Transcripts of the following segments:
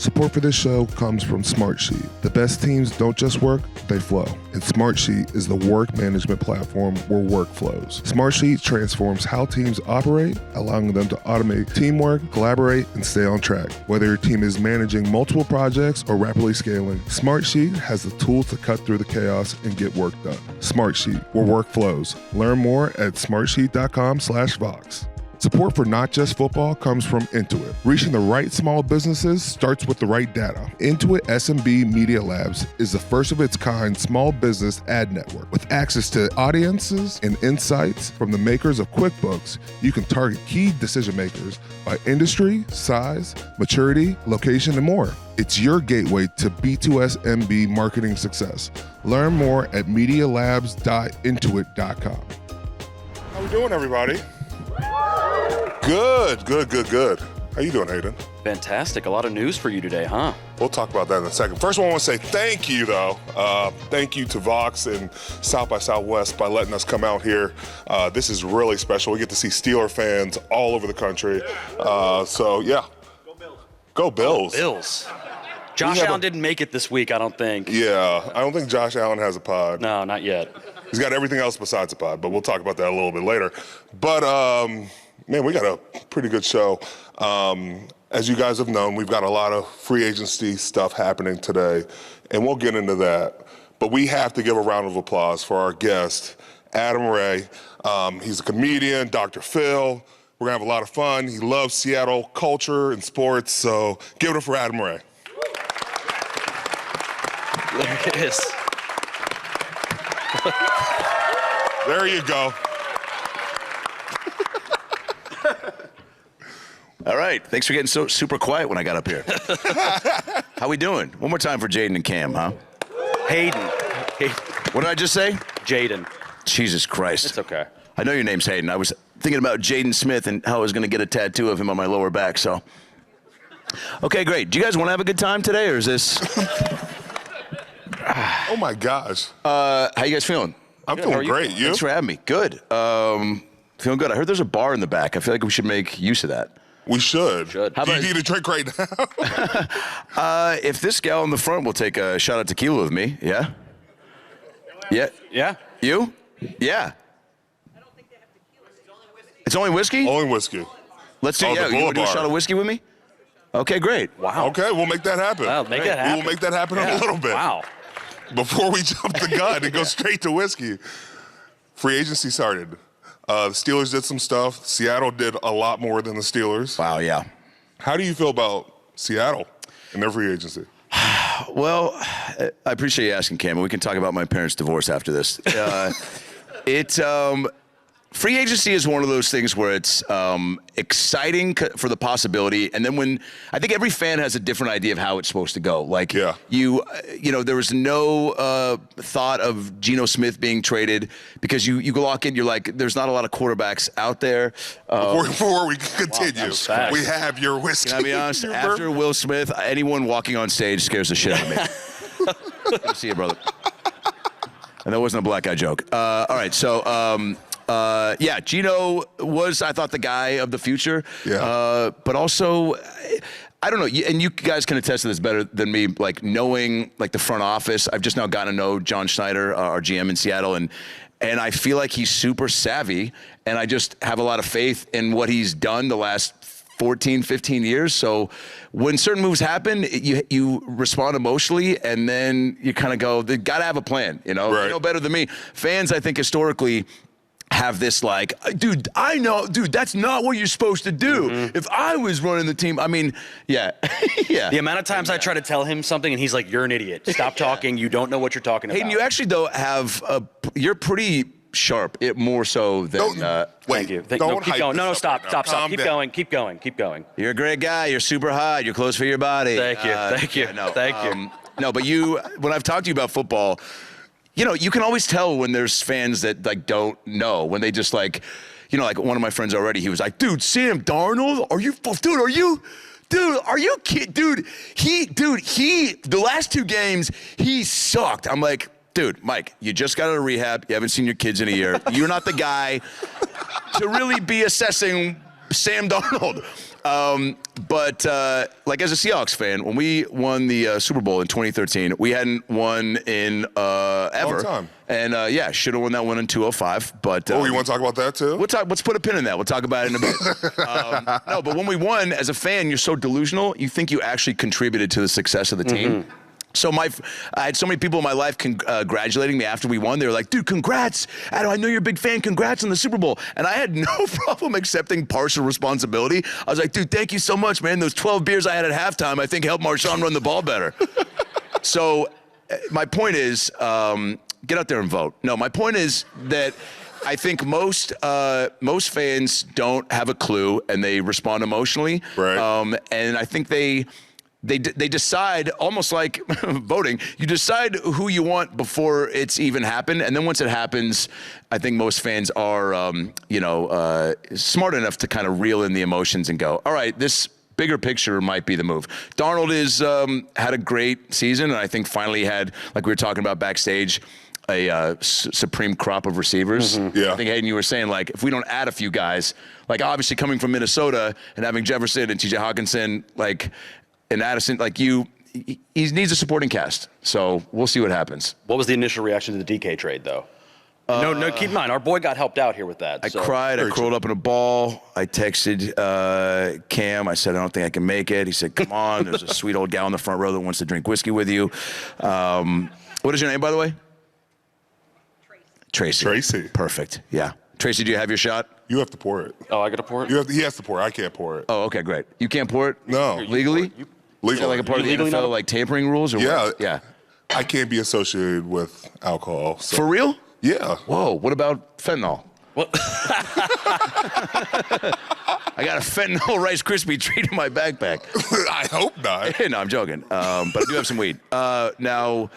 Support for this show comes from Smartsheet. The best teams don't just work, they flow. And Smartsheet is the work management platform where work flows. Smartsheet transforms how teams operate, allowing them to automate teamwork, collaborate, and stay on track. Whether your team is managing multiple projects or rapidly scaling, Smartsheet has the tools to cut through the chaos and get work done. Smartsheet, where work flows. Learn more at smartsheet.com/Vox. Support for Not Just Football comes from Intuit. Reaching the right small businesses starts with the right data. Intuit SMB Media Labs is the first of its kind small business ad network. With access to audiences and insights from the makers of QuickBooks, you can target key decision makers by industry, size, maturity, location, and more. It's your gateway to B2SMB marketing success. Learn more at medialabs.intuit.com. How we doing, everybody? Good. How you doing, Hayden? Fantastic. A lot of news for you today, huh? We'll talk about that in a second. First, I want to say thank you, though. Thank you to Vox and South by Southwest by letting us come out here. This is really special. We get to see Steeler fans all over the country. So, yeah. Go Bills. Go Bills. Josh Allen didn't make it this week, I don't think. Yeah, I don't think Josh Allen has a pod. No, not yet. He's got everything else besides a pod, but we'll talk about that a little bit later. But, man, we got a pretty good show. As you guys have known, we've got a lot of free agency stuff happening today, and we'll get into that. But we have to give a round of applause for our guest, Adam Ray. He's a comedian, Dr. Phil. We're gonna have a lot of fun. He loves Seattle culture and sports, so give it up for Adam Ray. There it is. There you go. All right, thanks for getting so super quiet when I got up here. How we doing? One more time for Jaden and Cam, huh? Hayden. What did I just say? Jaden. Jesus Christ. It's okay. I know your name's Hayden. I was thinking about Jaden Smith and how I was going to get a tattoo of him on my lower back, so. Okay, great. Do you guys want to have a good time today, or is this? Oh, my gosh. How you guys feeling? I'm feeling great. You? Thanks for having me. Good. Feeling good. I heard there's a bar in the back. I feel like we should make use of that. We should. How Do you need a drink right now? If this gal in the front will take a shot of tequila with me, yeah? Yeah? Yeah. You? Yeah. I don't think they have tequila. It's only whiskey? Only whiskey. Let's do, Oh, yeah, the you want to do a Boulevard. shot of whiskey with me? Okay, great. Wow. Okay, we'll make that happen. Well, make that happen. We'll make that happen in a little bit. Wow. Before we jump the gun and go straight to whiskey. Free agency started. The Steelers did some stuff. Seattle did a lot more than the Steelers. Wow, yeah. How do you feel about Seattle and their free agency? Well, I appreciate you asking, Cam. We can talk about my parents' divorce after this. Free agency is one of those things where it's exciting for the possibility, and then when I think every fan has a different idea of how it's supposed to go. Like, you know, there was no thought of Geno Smith being traded because you walk in, you're like, there's not a lot of quarterbacks out there. Before we continue, we have your whiskey. Can I be honest? After Will Smith, anyone walking on stage scares the shit out of me. Good to see you, brother. And that wasn't a black guy joke. All right, so. Yeah, Geno was, I thought, the guy of the future. Yeah. But also, I don't know, and you guys can attest to this better than me, like knowing like the front office. I've just now gotten to know John Schneider, our GM in Seattle, and I feel like he's super savvy, and I just have a lot of faith in what he's done the last 14, 15 years. So when certain moves happen, you respond emotionally, and then you kind of go, they got to have a plan, you know? Right. You know better than me. Fans, I think, historically, have this like, dude, I know, dude, that's not what you're supposed to do. Mm-hmm. If I was running the team, I mean, yeah. Yeah. The amount of times I try to tell him something and he's like, you're an idiot. Stop talking. You don't know what you're talking about. Hayden, you actually, though, you're pretty sharp, more so than... Thank you. Keep going. No, stop. Keep going. Keep going. You're a great guy. You're super hot. You're close for your body. Thank you. Thank you. No, but when I've talked to you about football, you know, you can always tell when there's fans that like don't know, when they just like, you know, like one of my friends already, he was like, dude, Sam Darnold, are you kidding? The last 2 games, he sucked. I'm like, dude, Mike, you just got out of rehab. You haven't seen your kids in a year. You're not the guy to really be assessing Sam Darnold. But like as a Seahawks fan, when we won the Super Bowl in 2013, we hadn't won in ever. Long time. And yeah, should have won that one in 2005. But Oh, you want to talk about that too? let's put a pin in that. We'll talk about it in a bit. No, but when we won, as a fan, you're so delusional. You think you actually contributed to the success of the team. So I had so many people in my life congratulating me after we won. They were like, dude, congrats. Adam, I know you're a big fan. Congrats on the Super Bowl. And I had no problem accepting partial responsibility. I was like, dude, thank you so much, man. Those 12 beers I had at halftime, I think helped Marshawn run the ball better. So my point is, get out there and vote. No, my point is that I think most fans don't have a clue and they respond emotionally. Right. And I think they decide, almost like voting, you decide who you want before it's even happened. And then once it happens, I think most fans are, smart enough to kind of reel in the emotions and go, all right, this bigger picture might be the move. Darnold had a great season, and I think finally had, like we were talking about backstage, a supreme crop of receivers. Yeah. I think, Hayden, you were saying, like, if we don't add a few guys, like obviously coming from Minnesota and having Jefferson and TJ Hawkinson, like, and Addison, like he needs a supporting cast. So we'll see what happens. What was the initial reaction to the DK trade, though? No, keep in mind, our boy got helped out here with that. I cried. I curled up in a ball. I texted Cam. I said, I don't think I can make it. He said, come on. There's a sweet old gal in the front row that wants to drink whiskey with you. What is your name, by the way? Tracy. Tracy. Perfect. Yeah. Tracy, do you have your shot? You have to pour it. Oh, I got to pour it? He has to pour it. I can't pour it. Oh, okay, great. You can't pour it? No. Legally? Is that like a part of the legally NFL, not- like tampering rules? Or Yeah. what? Yeah. I can't be associated with alcohol. So. For real? Yeah. Whoa, what about fentanyl? What? I got a fentanyl Rice Krispie treat in my backpack. I hope not. No, I'm joking. But I do have some weed. Now,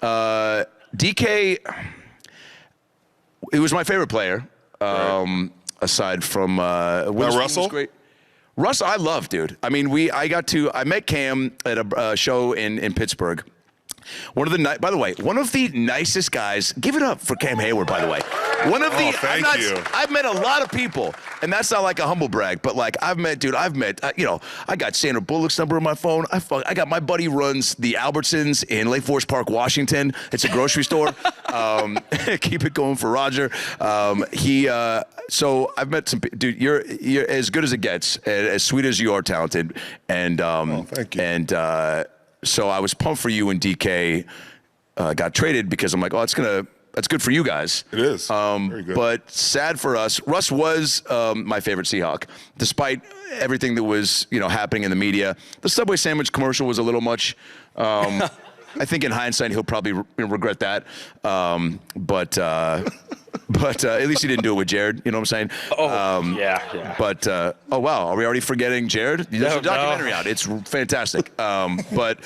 DK, he was my favorite player. Aside from Russell? Was great. Russ, I love, dude. I mean, I met Cam at a show in Pittsburgh. By the way, one of the nicest guys. Give it up for Cam Heyward, by the way. Thank you. I've met a lot of people, and that's not like a humble brag, but like I got Sandra Bullock's number on my phone. I got my buddy runs the Albertsons in Lake Forest Park, Washington. It's a grocery store. Keep it going for Roger. So I've met some dude. You're as good as it gets, as sweet as you are talented, and thank you. And so I was pumped for you when DK got traded because I'm like, oh, that's good for you guys. It is. Very good. But sad for us. Russ was my favorite Seahawk, despite everything that was happening in the media. The Subway sandwich commercial was a little much. I think in hindsight he'll probably regret that. But at least he didn't do it with Jared. You know what I'm saying? Yeah. But oh wow, are we already forgetting Jared? There's a documentary out. It's fantastic. But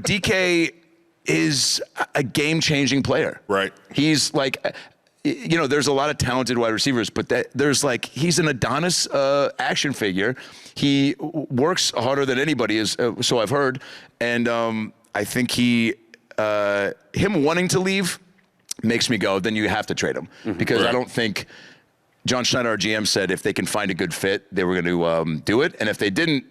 DK is a game-changing player. Right. He's like, there's a lot of talented wide receivers, but he's an Adonis action figure. He works harder than anybody is, so I've heard, and I think him wanting to leave makes me go, then you have to trade him because I don't think John Schneider, our GM, said if they can find a good fit, they were going to do it, and if they didn't,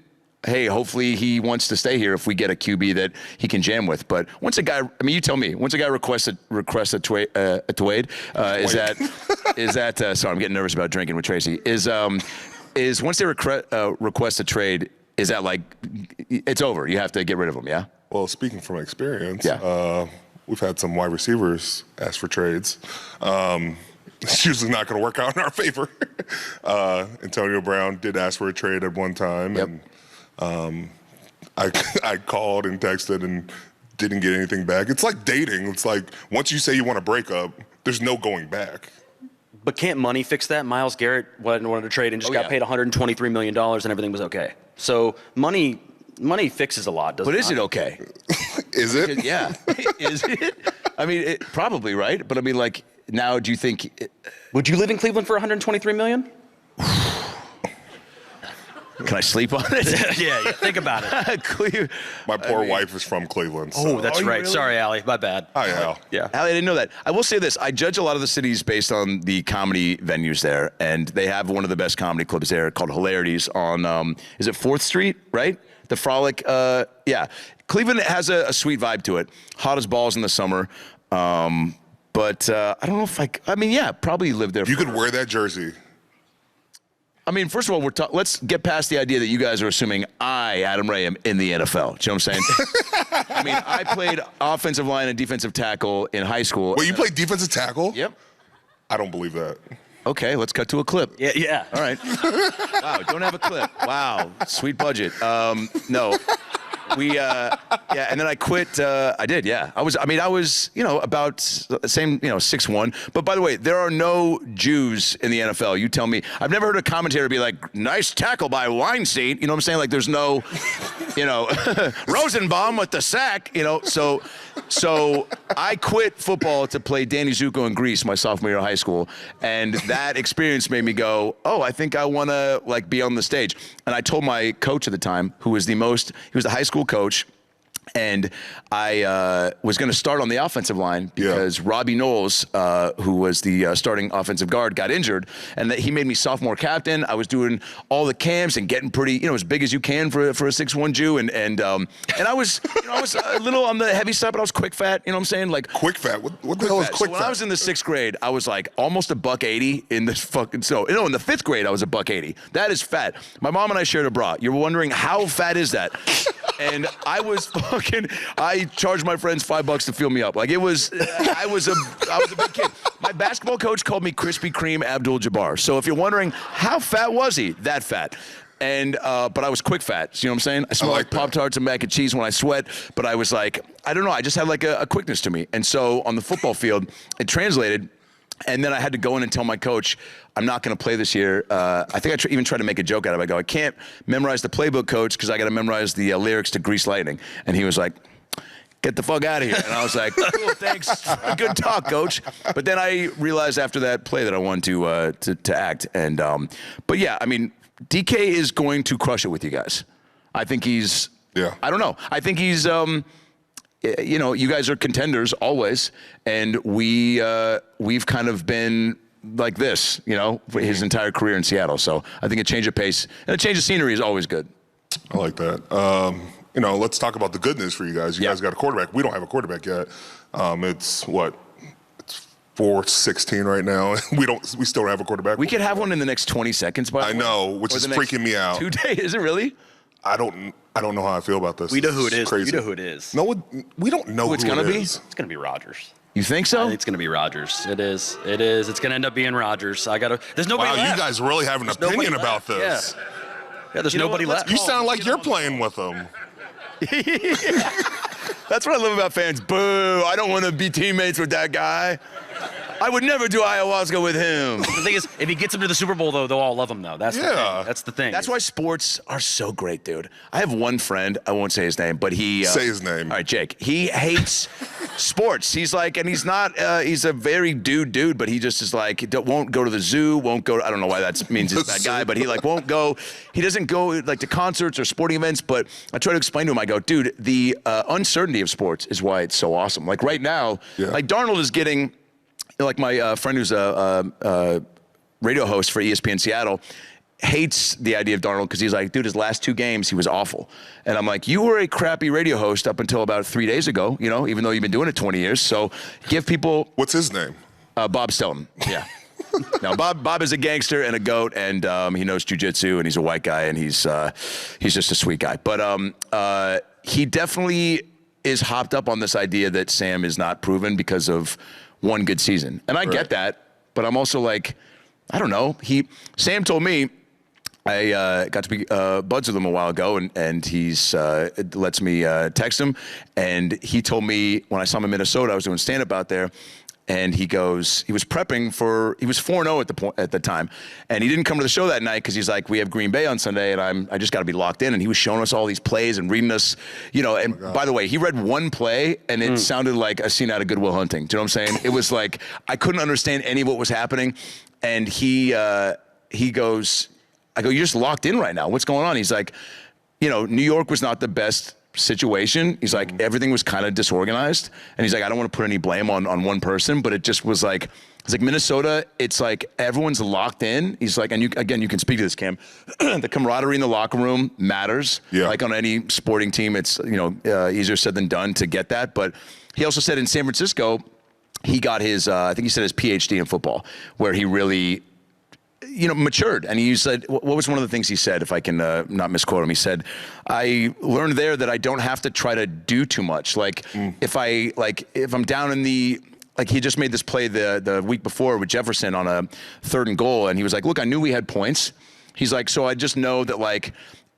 hey, hopefully he wants to stay here if we get a QB that he can jam with. But once a guy, you tell me, once a guy requests a trade, is that? Sorry, I'm getting nervous about drinking with Tracy. Is once they request a trade, is that like it's over? You have to get rid of them, yeah? Well, speaking from experience, Yeah. We've had some wide receivers ask for trades. It's usually not going to work out in our favor. Antonio Brown did ask for a trade at one time, Yep. and I called and texted and didn't get anything back. It's like dating. It's like once you say you want to break up, there's no going back. But can't money fix that? Myles Garrett wanted to trade and just got paid $123 million and everything was okay. So money fixes a lot, doesn't it? But is it okay? Is it? Yeah. Is it? I mean, probably, right? But I mean, like, now do you think... Would you live in Cleveland for $123 million? Can I sleep on it? yeah, think about it. My poor wife is from Cleveland. Oh, So. that's right. really? Sorry, Allie. My bad. Hi, Al. Yeah. Allie, I didn't know that. I will say this. I judge a lot of the cities based on the comedy venues there, and they have one of the best comedy clubs there called Hilarities on, is it 4th Street, right? The Frolic, yeah. Cleveland has a sweet vibe to it. Hot as balls in the summer. But I don't know if I mean, yeah, probably lived there. You could wear that jersey. I mean, first of all, let's get past the idea that you guys are assuming I, Adam Ray, am in the NFL. Do you know what I'm saying? I mean, I played offensive line and defensive tackle in high school. Wait, you played defensive tackle? Yep. I don't believe that. Okay, let's cut to a clip. Yeah. All right. Wow, don't have a clip. Wow, sweet budget. No. Yeah, and then I quit. I did, yeah. I was, about the same, 6'1". But by the way, there are no Jews in the NFL. You tell me. I've never heard a commentator be like, nice tackle by Weinstein. You know what I'm saying? Like, there's no, Rosenbaum with the sack, So I quit football to play Danny Zuko in Greece my sophomore year of high school. And that experience made me go, oh, I think I want to, be on the stage. And I told my coach at the time, he was the high school coach, and I was going to start on the offensive line because Robbie Knowles, who was the starting offensive guard, got injured, and he made me sophomore captain. I was doing all the camps and getting pretty, as big as you can for a 6'1" Jew, and I was, I was a little on the heavy side, but I was quick fat. You know what I'm saying? Like quick fat. What the hell is quick so fat? When I was in the 6th grade, I was like almost $180 in this fucking. In the 5th grade, I was $180. That is fat. My mom and I shared a bra. You're wondering how fat is that? And I was I charged my friends $5 to fill me up. Like I was a big kid. My basketball coach called me Krispy Kreme Abdul-Jabbar. So if you're wondering how fat was he, that fat. And but I was quick fat. You know what I'm saying? I smelled like Pop-Tarts and mac and cheese when I sweat. But I was like, I don't know. I just had like a quickness to me. And so on the football field, it translated. And then I had to go in and tell my coach, I'm not going to play this year. I think I even tried to make a joke out of it. I go, I can't memorize the playbook, coach, because I got to memorize the lyrics to Grease Lightning. And he was like, get the fuck out of here. And I was like, cool, thanks. Good talk, coach. But then I realized after that play that I wanted to act. And but yeah, I mean, DK is going to crush it with you guys. I think he's. Yeah. I don't know. I think he's. You guys are contenders always, and we've kind of been like this, for his entire career in Seattle. So I think a change of pace and a change of scenery is always good. I like that. Let's talk about the good news for you guys. You guys got a quarterback. We don't have a quarterback yet. It's 4:16 right now. We still don't have a quarterback. We could have one in the next 20 seconds. By the way. I know, which is freaking me out. 2 days, is it really? I don't know how I feel about this. We know who it is. Crazy. You know who it is. No, we don't know who it's gonna be. It's gonna be Rodgers. You think so? I think it's gonna be Rodgers. It is. It's gonna end up being Rodgers. There's nobody left. Wow, you guys really have an opinion about this. Yeah, there's nobody left. You sound like you're playing with them. That's what I love about fans. Boo! I don't want to be teammates with that guy. I would never do ayahuasca with him. The thing is, if he gets him to the Super Bowl, though, they'll all love him, though. That's the thing. That's the thing. That's why sports are so great, dude. I have one friend. I won't say his name, but he... say his name. All right, Jake. He hates sports. He's like, and he's not... he's a very dude, but he just is like, won't go to the zoo, won't go... I don't know why that means he's a bad guy, but he won't go... He doesn't go to concerts or sporting events, but I try to explain to him, I go, dude, the uncertainty of sports is why it's so awesome. Like right now, Darnold is getting... Like my friend who's a radio host for ESPN Seattle hates the idea of Darnold because he's like, dude, his last 2 games, he was awful. And I'm like, you were a crappy radio host up until about 3 days ago, even though you've been doing it 20 years. So give people... What's his name? Bob Stellum. Yeah. No, Bob is a gangster and a goat, and he knows jiu-jitsu, and he's a white guy, and he's just a sweet guy. But he definitely is hopped up on this idea that Sam is not proven because of one good season. And I get that, but I'm also like, I don't know. Sam told me, I got to be buds with him a while ago, and he's lets me text him, and he told me when I saw him in Minnesota, I was doing stand-up out there, and he was prepping he was 4-0 at the time, and he didn't come to the show that night because he's like, we have Green Bay on Sunday, and I just got to be locked in, and he was showing us all these plays and reading us, and by the way, he read one play, and it sounded like a scene out of Good Will Hunting. Do you know what I'm saying? It was like, I couldn't understand any of what was happening, and he goes, I go, you're just locked in right now. What's going on? He's like, you know, New York was not the best situation. He's like, everything was kind of disorganized. And he's like, I don't want to put any blame on one person, but it just was like, it's like Minnesota, it's like everyone's locked in. He's like, and you can speak to this, Cam. The camaraderie in the locker room matters. Yeah. Like on any sporting team, it's, you know, easier said than done to get that. But he also said in San Francisco, he got his, I think he said his PhD in football, where he really, you know, matured. And he said, what was one of the things he said, if I can not misquote him? He said, I learned there that I don't have to try to do too much. Like if I'm down in the, like he just made this play the week before with Jefferson on a 3rd and goal. And he was like, look, I knew we had points. He's like, so I just know that, like,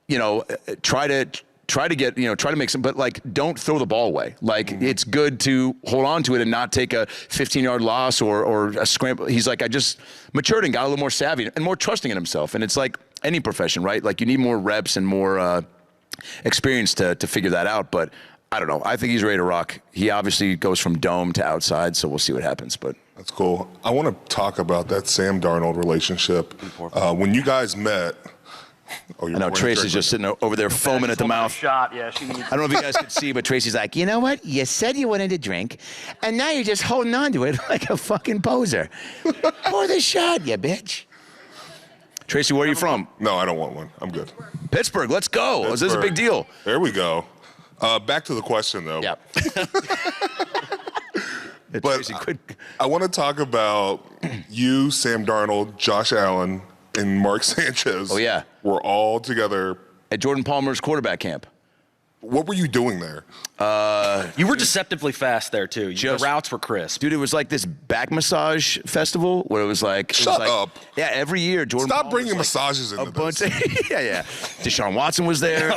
you know, try to get, you know, try to make some, but like, don't throw the ball away. Like, it's good to hold on to it and not take a 15-yard loss or a scramble. He's like, I just matured and got a little more savvy and more trusting in himself. And it's like any profession, right? Like, you need more reps and more experience to figure that out. But I don't know. I think he's ready to rock. He obviously goes from dome to outside, so we'll see what happens. But That's cool. I want to talk about that Sam Darnold relationship. When you guys met, I know Tracy's just sitting over there foaming at the mouth. Shot, yeah. She needs. I don't know if you guys could see, but Tracy's like, you know what? You said you wanted to drink, and now you're just holding on to it like a fucking poser. Pour the shot, you bitch. Tracy, where are you from? No, I don't want one. I'm good. Pittsburgh. Let's go. This is a big deal. There we go. Back to the question, though. Yeah. But Tracy, I want to talk about you, Sam Darnold, Josh Allen, and Mark Sanchez. Oh, yeah. We're all together. At Jordan Palmer's quarterback camp. What were you doing there? You were deceptively fast there too. Just- the routes were crisp. Dude, it was like this back massage festival where it was like... Shut up. Yeah, every year Jordan Stop Palmer's bringing like massages into a bunch this. of, yeah. Deshaun Watson was there.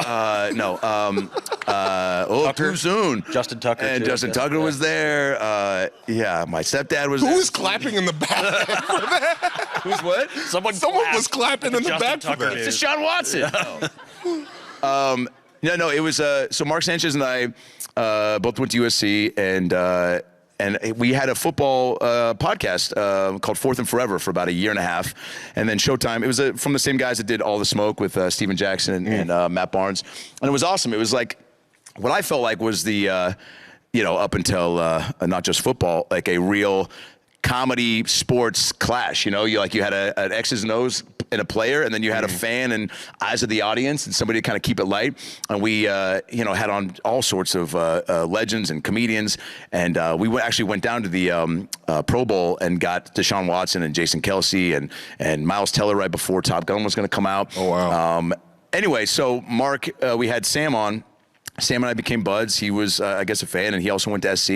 Too soon. Justin Tucker, And too. Justin Tucker was there. Yeah, my stepdad was Who there. was clapping in the back for that? Who's what? Someone Was clapping in the Justin back for Tucker that. did. Deshaun Watson. No, it was, so Mark Sanchez and I both went to USC, and we had a football podcast called Fourth and Forever for about a year and a half. And then Showtime, it was from the same guys that did All the Smoke with Steven Jackson and Matt Barnes. And it was awesome. It was like, what I felt like was the, you know, up until not just football, like a real comedy sports clash. You know, you had an X's and O's in a player, and then you had a fan and eyes of the audience and somebody to kind of keep it light. And we, you know, had on all sorts of legends and comedians. And we actually went down to the Pro Bowl and got Deshaun Watson and Jason Kelce and Miles Teller right before Top Gun was going to come out. Oh, wow. Anyway, so Mark, we had Sam on. Sam and I became buds. He was, I guess, a fan, and he also went to SC,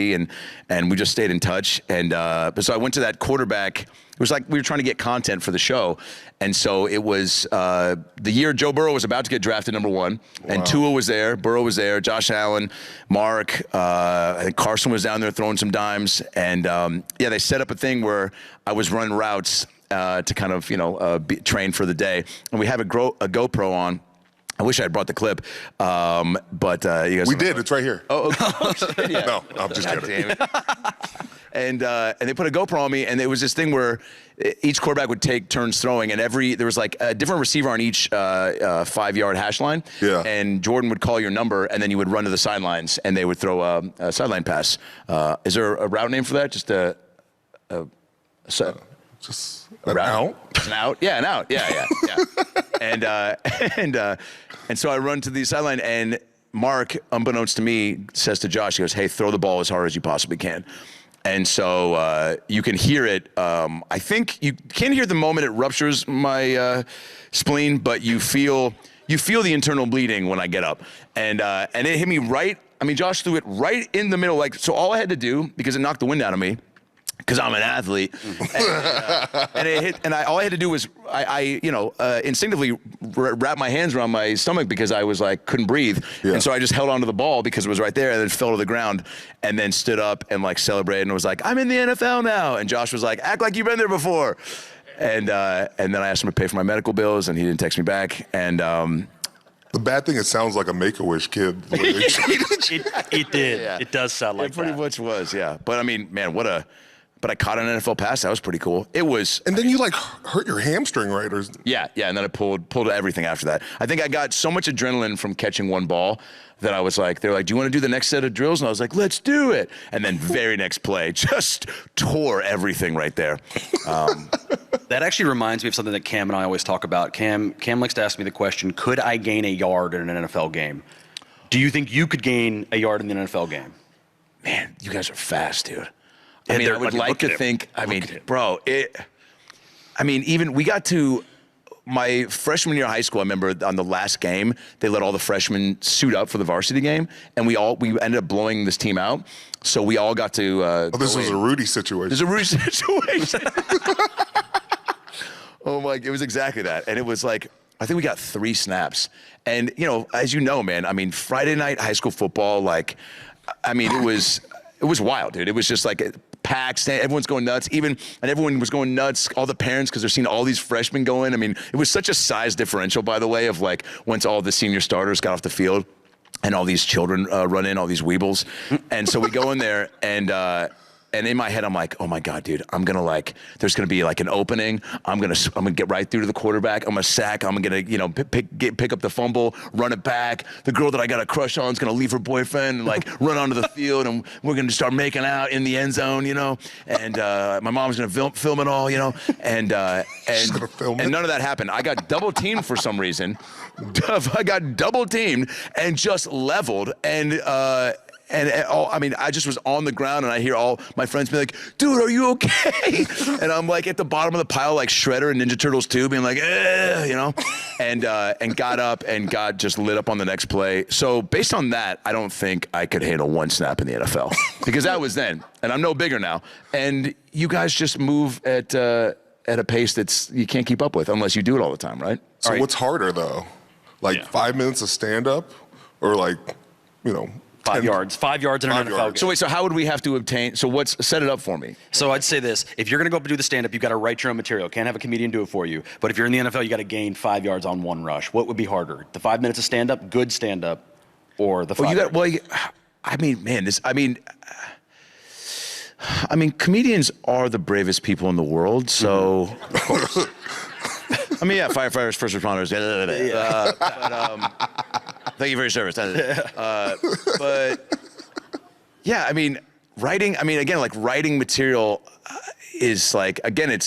and we just stayed in touch. And so I went to that quarterback. It was like we were trying to get content for the show. And so it was the year Joe Burrow was about to get drafted #1, and Tua was there, Burrow was there, Josh Allen, Mark, I think Carson was down there throwing some dimes. And yeah, they set up a thing where I was running routes to kind of, you know, train for the day. And we have a GoPro on. I wish I had brought the clip, but you guys. We did. It's right here. Oh, okay. Yeah. No, I'm just God kidding. damn it. And they put a GoPro on me, and it was this thing where each quarterback would take turns throwing, and there was like a different receiver on each 5-yard hash line. Yeah. And Jordan would call your number, and then you would run to the sidelines, and they would throw a sideline pass. Is there a route name for that? Just Just an out. An out? Yeah, an out. Yeah. And so I run to the sideline, and Mark, unbeknownst to me, says to Josh, he goes, "Hey, throw the ball as hard as you possibly can." And so you can hear it. I think you can't hear the moment it ruptures my spleen, but you feel the internal bleeding when I get up. And it hit me right. I mean, Josh threw it right in the middle. Like, so all I had to do, because it knocked the wind out of me, because I'm an athlete, and it hit, and all I had to do was I instinctively wrap my hands around my stomach because I was like couldn't breathe, and so I just held onto the ball because it was right there, and then fell to the ground, and then stood up and like celebrated and was like, "I'm in the NFL now," and Josh was like, "Act like you've been there before," and then I asked him to pay for my medical bills, and he didn't text me back, and. The bad thing, it sounds like a Make-A-Wish kid. It did. Yeah. It does sound like It pretty much was, yeah. But I mean, man, but I caught an NFL pass. That was pretty cool. It was. And then you like hurt your hamstring, right? Or Yeah, and then I pulled everything after that. I think I got so much adrenaline from catching one ball that I was like, they're like, do you want to do the next set of drills? And I was like, let's do it. And then very next play, just tore everything right there. That actually reminds me of something that Cam and I always talk about. Cam likes to ask me the question, could I gain a yard in an NFL game? Do you think you could gain a yard in an NFL game? Man, you guys are fast, dude. And I would like to think, bro, even we got to my freshman year of high school. I remember on the last game, they let all the freshmen suit up for the varsity game, and we ended up blowing this team out. So we all got to. this was a Rudy situation. It was a Rudy situation. Oh my! It was exactly that, and it was like I think we got 3 snaps, and as you know, man. I mean, Friday night high school football, like, it was wild, dude. It was just like packed, everyone's going nuts, and everyone was going nuts, all the parents, because they're seeing all these freshmen go in. I mean, it was such a size differential, by the way, of like once all the senior starters got off the field and all these children run in, all these weebles. And so we go in there, and in my head, I'm like, oh my God, dude, there's gonna be like an opening. I'm gonna get right through to the quarterback. I'm gonna sack. I'm gonna, pick up the fumble, run it back. The girl that I got a crush on is gonna leave her boyfriend and like run onto the field, and we're gonna start making out in the end zone, And my mom's gonna film it all, And none of that happened. I got double teamed for some reason. I got double teamed and just leveled I just was on the ground, and I hear all my friends be like, dude, are you okay? And I'm like at the bottom of the pile, like Shredder and Ninja Turtles 2, being like, and got up and got just lit up on the next play. So based on that, I don't think I could handle 1 snap in the NFL because that was then, and I'm no bigger now. And you guys just move at a pace you can't keep up with unless you do it all the time, right? So what's harder though? Like 5 minutes of stand up, or like, 5 yards. 5 yards in an NFL game. So wait, so how would we have to obtain? So set it up for me? So I'd say this: if you're going to go up and do the stand-up, you got to write your own material. Can't have a comedian do it for you. But if you're in the NFL, you got to gain 5 yards on 1 rush. What would be harder? The 5 minutes of stand-up, good stand-up, or the 5 yards? Comedians are the bravest people in the world. So, of course. Firefighters, first responders. Thank you for your service. Writing material is like, again,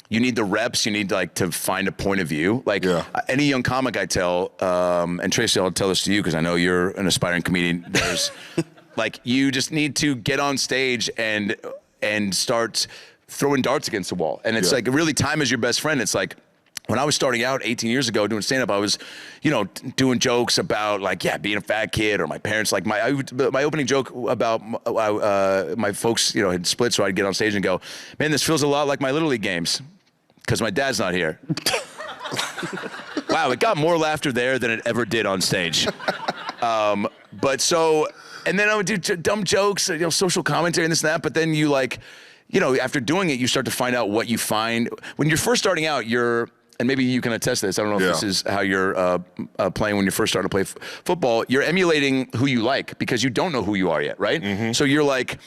you need the reps. You need to find a point of view. Any young comic I tell, and Tracy, I'll tell this to you because I know you're an aspiring comedian. There's you just need to get on stage and start throwing darts against the wall. And it's really time is your best friend. It's like, when I was starting out 18 years ago doing stand-up, I was, doing jokes about being a fat kid, or my parents. My opening joke about my folks, had split, so I'd get on stage and go, man, this feels a lot like my Little League games, because my dad's not here. Wow, it got more laughter there than it ever did on stage. And then I would do dumb jokes, social commentary and this and that, but then after doing it, you start to find out what you find. When you're first starting out, and maybe you can attest to this, I don't know if this is how you're playing when you first start to play football, you're emulating who you like because you don't know who you are yet, right? Mm-hmm. So you're like,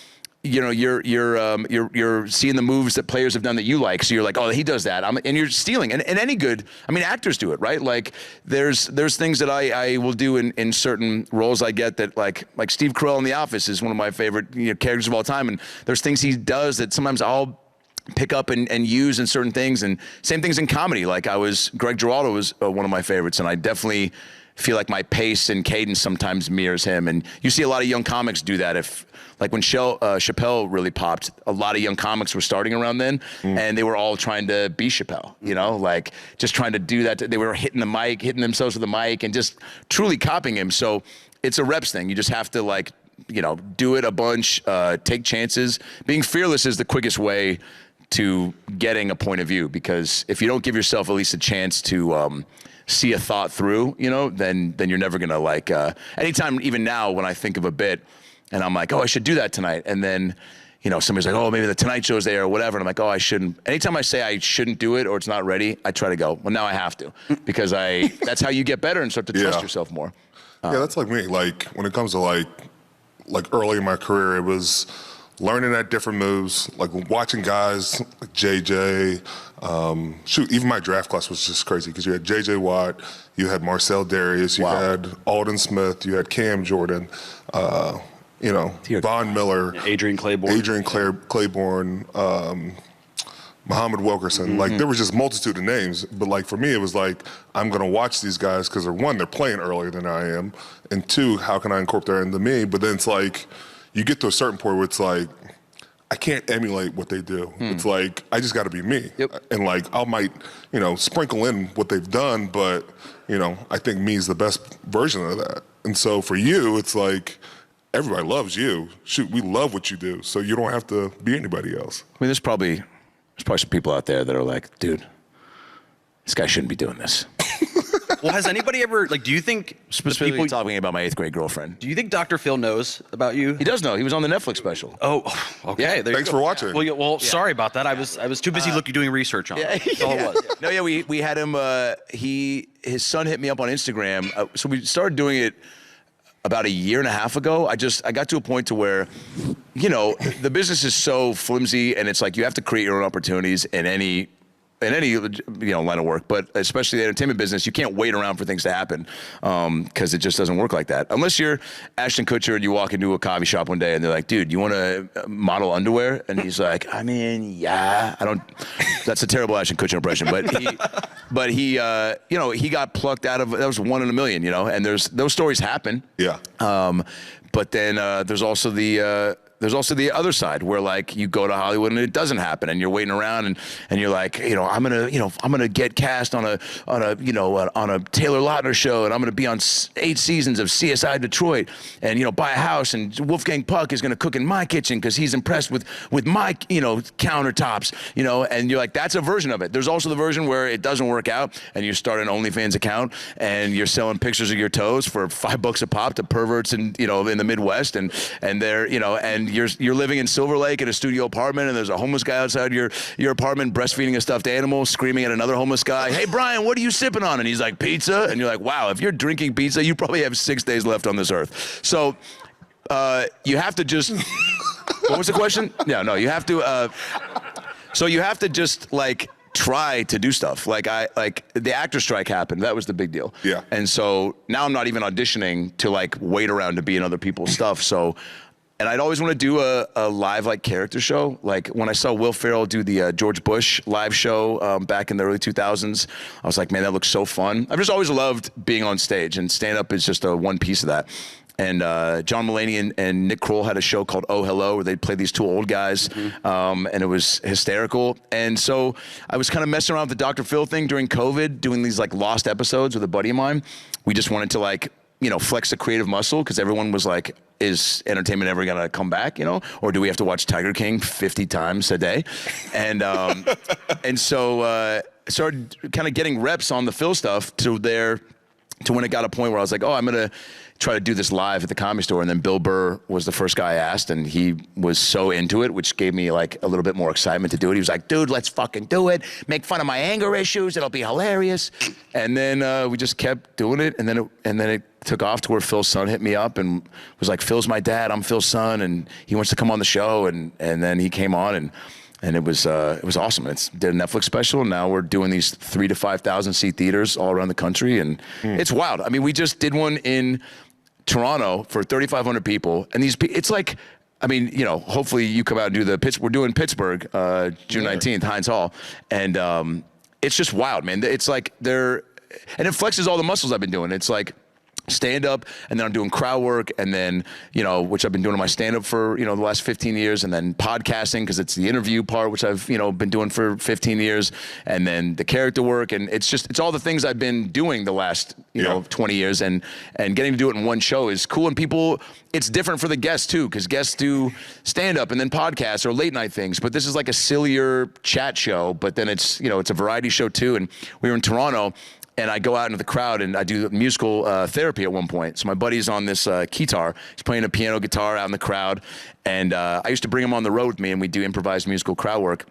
you're seeing the moves that players have done that you like. So you're like, oh, he does that. And you're stealing. And any good, actors do it, right? Like there's things that I will do in certain roles I get that like Steve Carell in The Office is one of my favorite characters of all time. And there's things he does that sometimes I'll pick up and use in certain things. And same things in comedy. Greg Giraldo was one of my favorites. And I definitely feel like my pace and cadence sometimes mirrors him. And you see a lot of young comics do that. When Chappelle really popped, a lot of young comics were starting around then, and they were all trying to be Chappelle, just trying to do that. They were hitting themselves with the mic and just truly copying him. So it's a reps thing. You just have to do it a bunch, take chances. Being fearless is the quickest way to getting a point of view, because if you don't give yourself at least a chance to see a thought through, then you're never gonna anytime, even now when I think of a bit, and I'm like, oh, I should do that tonight. And then, somebody's like, oh, maybe the Tonight Show's there or whatever. And I'm like, oh, I shouldn't. Anytime I say I shouldn't do it or it's not ready, I try to go, well, now I have to. Because that's how you get better and start to trust yourself more. Yeah, that's like me. When it comes to like early in my career, it was learning at different moves, like watching guys like JJ. Even my draft class was just crazy because you had JJ Watt, you had Marcel Darius, you had Alden Smith, you had Cam Jordan, Von Miller, Adrian Claiborne, Muhammad Wilkerson. Like, there was just multitude of names. But, like, for me, it was like, I'm going to watch these guys because, one, they're playing earlier than I am. And two, how can I incorporate that into me? But then it's like, you get to a certain point where it's like, I can't emulate what they do. It's like, I just got to be me. And, like, I might, sprinkle in what they've done. But, I think me is the best version of that. And so for you, it's like, everybody loves you. Shoot, we love what you do. So you don't have to be anybody else. I mean, there's probably some people out there that are like, dude, this guy shouldn't be doing this. Well, has anybody ever, do you think... Specifically talking about my 8th grade girlfriend. Do you think Dr. Phil knows about you? He does know. He was on the Netflix special. Oh, okay. Yeah, thanks for watching. Well, sorry about that. I was too busy doing research on it. That's all it was. No, we had him, his son hit me up on Instagram. So we started doing it about a year and a half ago. I got to a point to where, the business is so flimsy, and it's like you have to create your own opportunities in any line of work, but especially the entertainment business, you can't wait around for things to happen because it just doesn't work like that. Unless you're Ashton Kutcher and you walk into a coffee shop one day and they're like, dude, you want to model underwear? And he's like, I mean, yeah. That's a terrible Ashton Kutcher impression, but he he got plucked out of, that was 1 in a million, and those stories happen. Yeah. But then there's also the other side where, like, you go to Hollywood and it doesn't happen, and you're waiting around and you're like, I'm gonna get cast on a Taylor Lautner show, and I'm gonna be on 8 seasons of CSI Detroit, and buy a house, and Wolfgang Puck is gonna cook in my kitchen because he's impressed with my countertops, and you're like, that's a version of it. There's also the version where it doesn't work out, and you start an OnlyFans account and you're selling pictures of your toes for $5 a pop to perverts in the Midwest, and they're and you're living in Silver Lake in a studio apartment, and there's a homeless guy outside your apartment breastfeeding a stuffed animal, screaming at another homeless guy, hey, Brian, what are you sipping on? And he's like, pizza. And you're like, wow, if you're drinking pizza, you probably have 6 days left on this earth. So you have to just, what was the question? No, you have to, so you have to just, like, try to do stuff. Like the actor strike happened. That was the big deal. Yeah. And so now I'm not even auditioning to, like, wait around to be in other people's stuff. So, and I'd always want to do a live, like, character show. Like, when I saw Will Ferrell do the George Bush live show back in the early 2000s, I was like, man, that looks so fun. I've just always loved being on stage, and stand-up is just one piece of that. And John Mulaney and Nick Kroll had a show called Oh Hello, where they'd play these 2 old guys, and it was hysterical. And so I was kind of messing around with the Dr. Phil thing during COVID, doing these, like, lost episodes with a buddy of mine. We just wanted to, like, flex the creative muscle, because everyone was like, is entertainment ever gonna come back, or do we have to watch Tiger King 50 times a day? And and so started kind of getting reps on the Phil stuff to when it got a point where I was like, oh, I'm gonna try to do this live at the Comedy Store. And then Bill Burr was the first guy I asked, and he was so into it, which gave me, like, a little bit more excitement to do it. He was like, dude, let's fucking do it. Make fun of my anger issues. It'll be hilarious. And then we just kept doing it. And then it took off to where Phil's son hit me up and was like, Phil's my dad, I'm Phil's son, and he wants to come on the show. And then he came on, and it was awesome. Did a Netflix special, and now we're doing these 3,000 to 5,000 seat theaters all around the country, and it's wild. I mean, we just did one in Toronto for 3,500 people, and it's like, I mean, hopefully you come out and do we're doing Pittsburgh, June 19th, Heinz Hall, and it's just wild, man. It's like and it flexes all the muscles I've been doing. It's like stand up, and then I'm doing crowd work, and then, which I've been doing in my stand up for, the last 15 years, and then podcasting, because it's the interview part, which I've, been doing for 15 years, and then the character work, and it's all the things I've been doing the last, 20 years, and getting to do it in one show is cool. And people, it's different for the guests too, because guests do stand up and then podcasts or late night things, but this is like a sillier chat show, but then it's, it's a variety show too. And we were in Toronto, and I go out into the crowd, and I do musical therapy at one point. So my buddy's on this guitar. He's playing a piano guitar out in the crowd. And I used to bring him on the road with me, and we do improvised musical crowd work.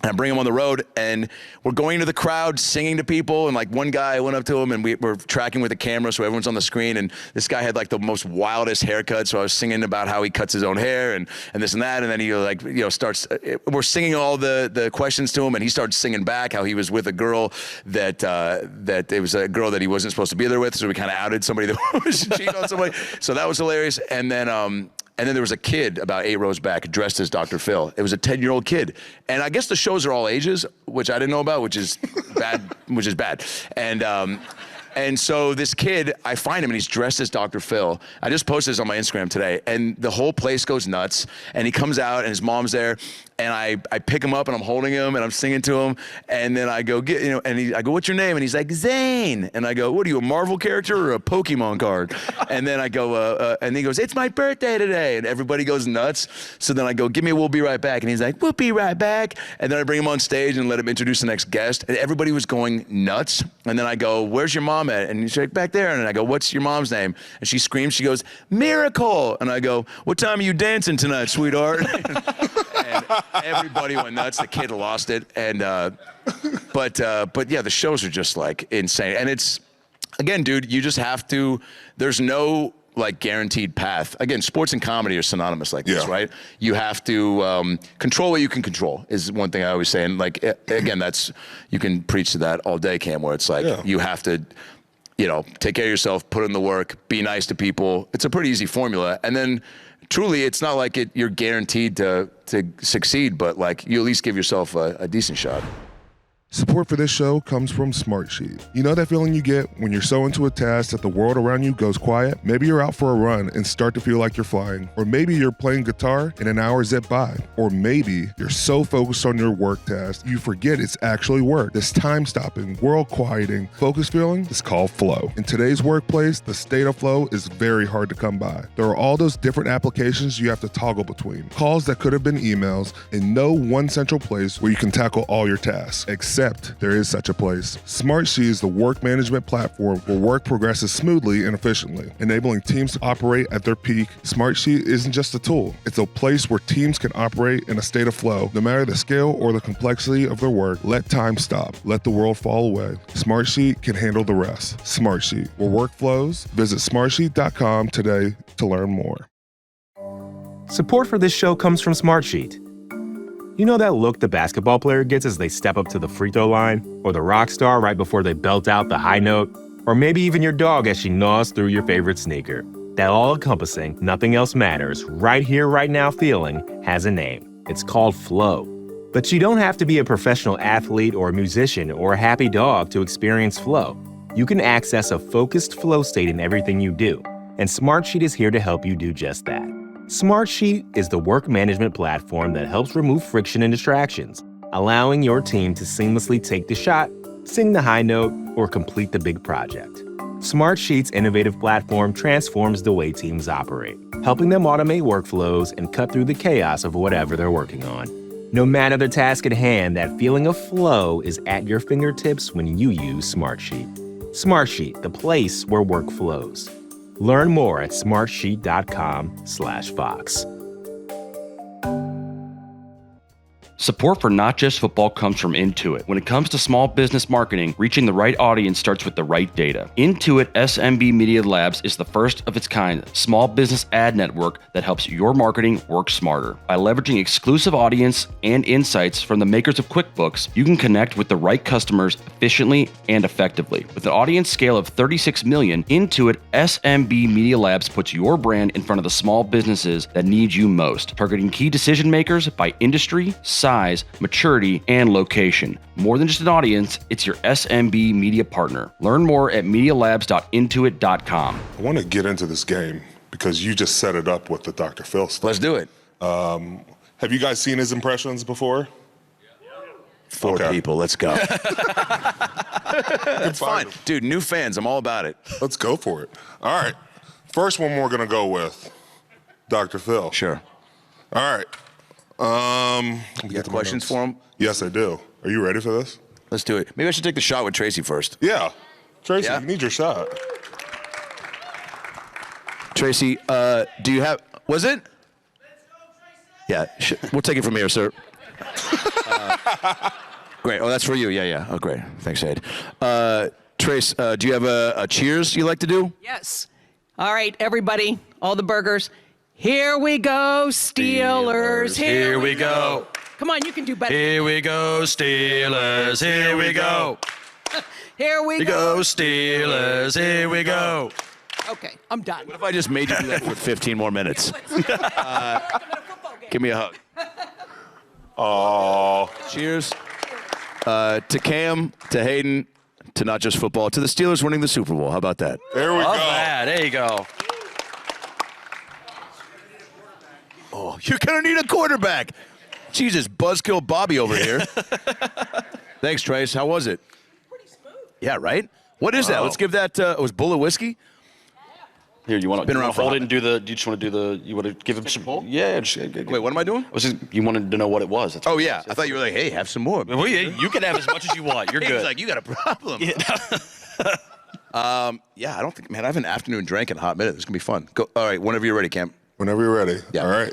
And I bring him on the road, and we're going to the crowd, singing to people. And like one guy went up to him, and we're tracking with the camera, so everyone's on the screen. And this guy had like the most wildest haircut. So I was singing about how he cuts his own hair and this and that. And then he starts. We're singing all the questions to him, and he starts singing back how he was with a girl that it was a girl that he wasn't supposed to be there with. So we kind of outed somebody that was cheating on somebody. So that was hilarious. And then there was a kid about 8 rows back dressed as Dr. Phil. It was a 10-year-old kid. And I guess the shows are all ages, which I didn't know about, which is bad. And so this kid, I find him, and he's dressed as Dr. Phil. I just posted this on my Instagram today, and the whole place goes nuts. And he comes out, and his mom's there, and I pick him up, and I'm holding him, and I'm singing to him. And then I go, I go, what's your name? And he's like, Zane. And I go, what are you, a Marvel character or a Pokemon card? And then I go, and he goes, it's my birthday today. And everybody goes nuts. So then I go, give me a we'll be right back. And he's like, we'll be right back. And then I bring him on stage and let him introduce the next guest. And everybody was going nuts. And then I go, where's your mom at? And he's like, back there. And I go, what's your mom's name? And she screams, she goes, Miracle. And I go, what time are you dancing tonight, sweetheart? And everybody went nuts. The kid lost it. And but yeah, the shows are just like insane. And it's, again, dude, you just have to, there's no like guaranteed path. Again, sports and comedy are synonymous like this, right? You have to control what you can control is one thing I always say. And like, again, that's, you can preach to that all day, Cam, where it's like, you have to, take care of yourself, put in the work, be nice to people. It's a pretty easy formula. And then truly, it's not like you're guaranteed to succeed, but like you at least give yourself a decent shot. Support for this show comes from Smartsheet. You know that feeling you get when you're so into a task that the world around you goes quiet? Maybe you're out for a run and start to feel like you're flying. Or maybe you're playing guitar and an hour zip by. Or maybe you're so focused on your work task, you forget it's actually work. This time-stopping, world-quieting, focus feeling is called flow. In today's workplace, the state of flow is very hard to come by. There are all those different applications you have to toggle between. Calls that could have been emails, and no one central place where you can tackle all your tasks. Except there is such a place. Smartsheet is the work management platform where work progresses smoothly and efficiently, enabling teams to operate at their peak. Smartsheet isn't just a tool. It's a place where teams can operate in a state of flow. No matter the scale or the complexity of their work, let time stop. Let the world fall away. Smartsheet can handle the rest. Smartsheet, where work flows. Visit smartsheet.com today to learn more. Support for this show comes from Smartsheet. You know that look the basketball player gets as they step up to the free throw line? Or the rock star right before they belt out the high note? Or maybe even your dog as she gnaws through your favorite sneaker. That all-encompassing, nothing else matters, right here, right now feeling has a name. It's called flow. But you don't have to be a professional athlete or a musician or a happy dog to experience flow. You can access a focused flow state in everything you do. And Smartsheet is here to help you do just that. Smartsheet is the work management platform that helps remove friction and distractions, allowing your team to seamlessly take the shot, sing the high note, or complete the big project. Smartsheet's innovative platform transforms the way teams operate, helping them automate workflows and cut through the chaos of whatever they're working on. No matter the task at hand, that feeling of flow is at your fingertips when you use Smartsheet. Smartsheet, the place where work flows. Learn more at smartsheet.com/Fox. Support for Not Just Football comes from Intuit. When it comes to small business marketing, reaching the right audience starts with the right data. Intuit SMB Media Labs is the first of its kind small business ad network that helps your marketing work smarter. By leveraging exclusive audience and insights from the makers of QuickBooks, you can connect with the right customers efficiently and effectively. With an audience scale of 36 million, Intuit SMB Media Labs puts your brand in front of the small businesses that need you most, targeting key decision makers by industry, size, maturity, and location. More than just an audience, it's your SMB media partner. Learn more at medialabs.intuit.com. I want to get into this game because you just set it up with the Dr. Phil stuff. Let's do it. Have you guys seen his impressions before? Four people, let's go. It's fine. Dude, new fans, I'm all about it. Let's go for it. All right. First one we're going to go with Dr. Phil. Sure. All right. You got questions for him? Yes, I do. Are you ready for this? Let's do it. Maybe I should take the shot with Tracy first. Yeah. Tracy, you need your shot. Tracy, do you have, was it? Let's go, Tracy. Yeah, we'll take it from here, sir. Great. Oh, that's for you. Yeah. Oh, great. Thanks, Ed. Trace, do you have a cheers you like to do? Yes. All right, everybody, all the burgers. Here we go, Steelers. Here we go. Come on, you can do better. Here we go, Steelers. Here we go. Here we Here we go. go, Steelers. Here we go. Okay, I'm done. What if I just made you do that for 15 more minutes? Give me a hug. Oh, Cheers. To Cam, to Hayden, to not just football, to the Steelers winning the Super Bowl. How about that? there we Love go. that. There you go. Oh, you're going to need a quarterback. Jesus, buzzkill Bobby over here. Thanks, Trace. How was it? Pretty smooth. Yeah, right? What is that? Let's give that, was Bullet Whiskey? Here, you want to Been around for hold a it and do the? Do you just want to do the? You want to give him some? Yeah. Just, Wait, what am I doing? you wanted to know what it was. That's Oh, yeah. I thought you were like, hey, have some more. Well, yeah, you can have as much as you want. You're He's good. like, you got a problem. Yeah, I don't think, man, I have an afternoon drink in a hot minute. This is going to be fun. Go. All right, whenever you're ready, Cam. Whenever you're ready. Yeah. All right.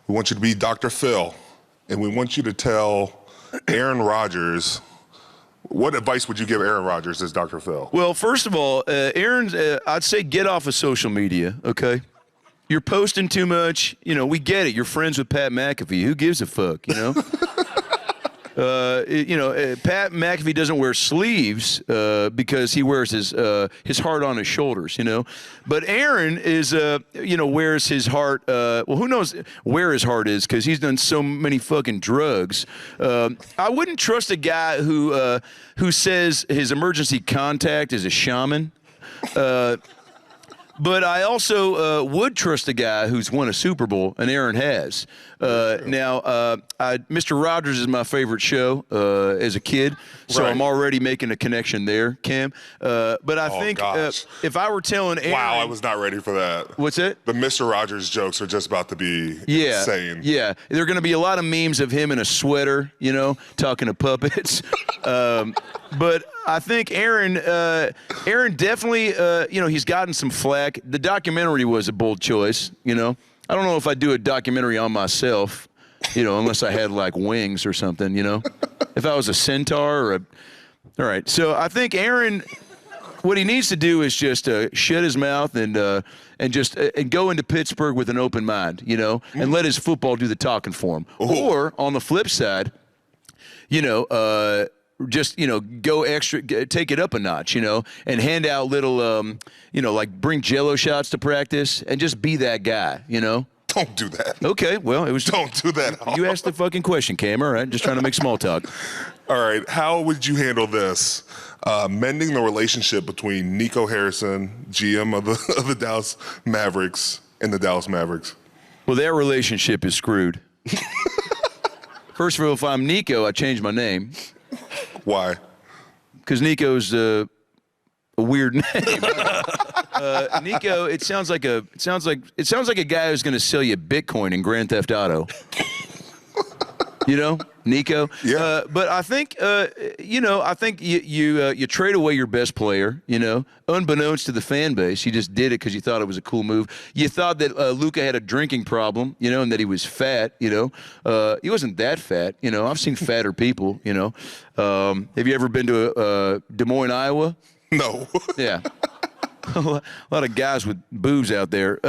We want you to be Dr. Phil, and we want you to tell Aaron Rodgers. What advice would you give Aaron Rodgers as Dr. Phil? Well, first of all, Aaron, I'd say get off of social media, okay? You're posting too much. You know, we get it. You're friends with Pat McAfee. Who gives a fuck, you know? Pat McAfee doesn't wear sleeves because he wears his heart on his shoulders, you know. But Aaron is, wears his heart. Well, who knows where his heart is because he's done so many fucking drugs. I wouldn't trust a guy who says his emergency contact is a shaman. But I also would trust a guy who's won a Super Bowl, and Aaron has. Mr. Rogers is my favorite show as a kid, so Right. I'm already making a connection there, Cam. But I think gosh. if I were telling Aaron... Wow, I was not ready for that. What's that? The Mr. Rogers jokes are just about to be Yeah, insane. yeah. There are going to be a lot of memes of him in a sweater, you know, talking to puppets. But I think Aaron definitely, he's gotten some flack. The documentary was a bold choice, you know. I don't know if I'd do a documentary on myself, you know, unless I had like wings or something, you know. If I was a centaur or all right. So I think Aaron, what he needs to do is just shut his mouth and go into Pittsburgh with an open mind, you know, and let his football do the talking for him. Ooh. Or on the flip side, go extra, take it up a notch, you know, and hand out little, like bring Jell-O shots to practice and just be that guy, you know. Don't do that. Okay, well, it was. Don't do that. You asked the fucking question, Cam. All right, just trying to make small talk. All right. How would you handle this? Mending the relationship between Nico Harrison, GM of the Dallas Mavericks, and the Dallas Mavericks. Well, their relationship is screwed. First of all, if I'm Nico, I change my name Why? because Nico's a weird name. Nico, it sounds like a guy who's going to sell you Bitcoin in Grand Theft Auto. You know, Nico. Yeah. But I think you trade away your best player. You know, unbeknownst to the fan base, you just did it because you thought it was a cool move. You thought that Luka had a drinking problem, you know, and that he was fat. You know, he wasn't that fat. You know, I've seen fatter people. You know, have you ever been to Des Moines, Iowa? No. Yeah. A lot of guys with boobs out there.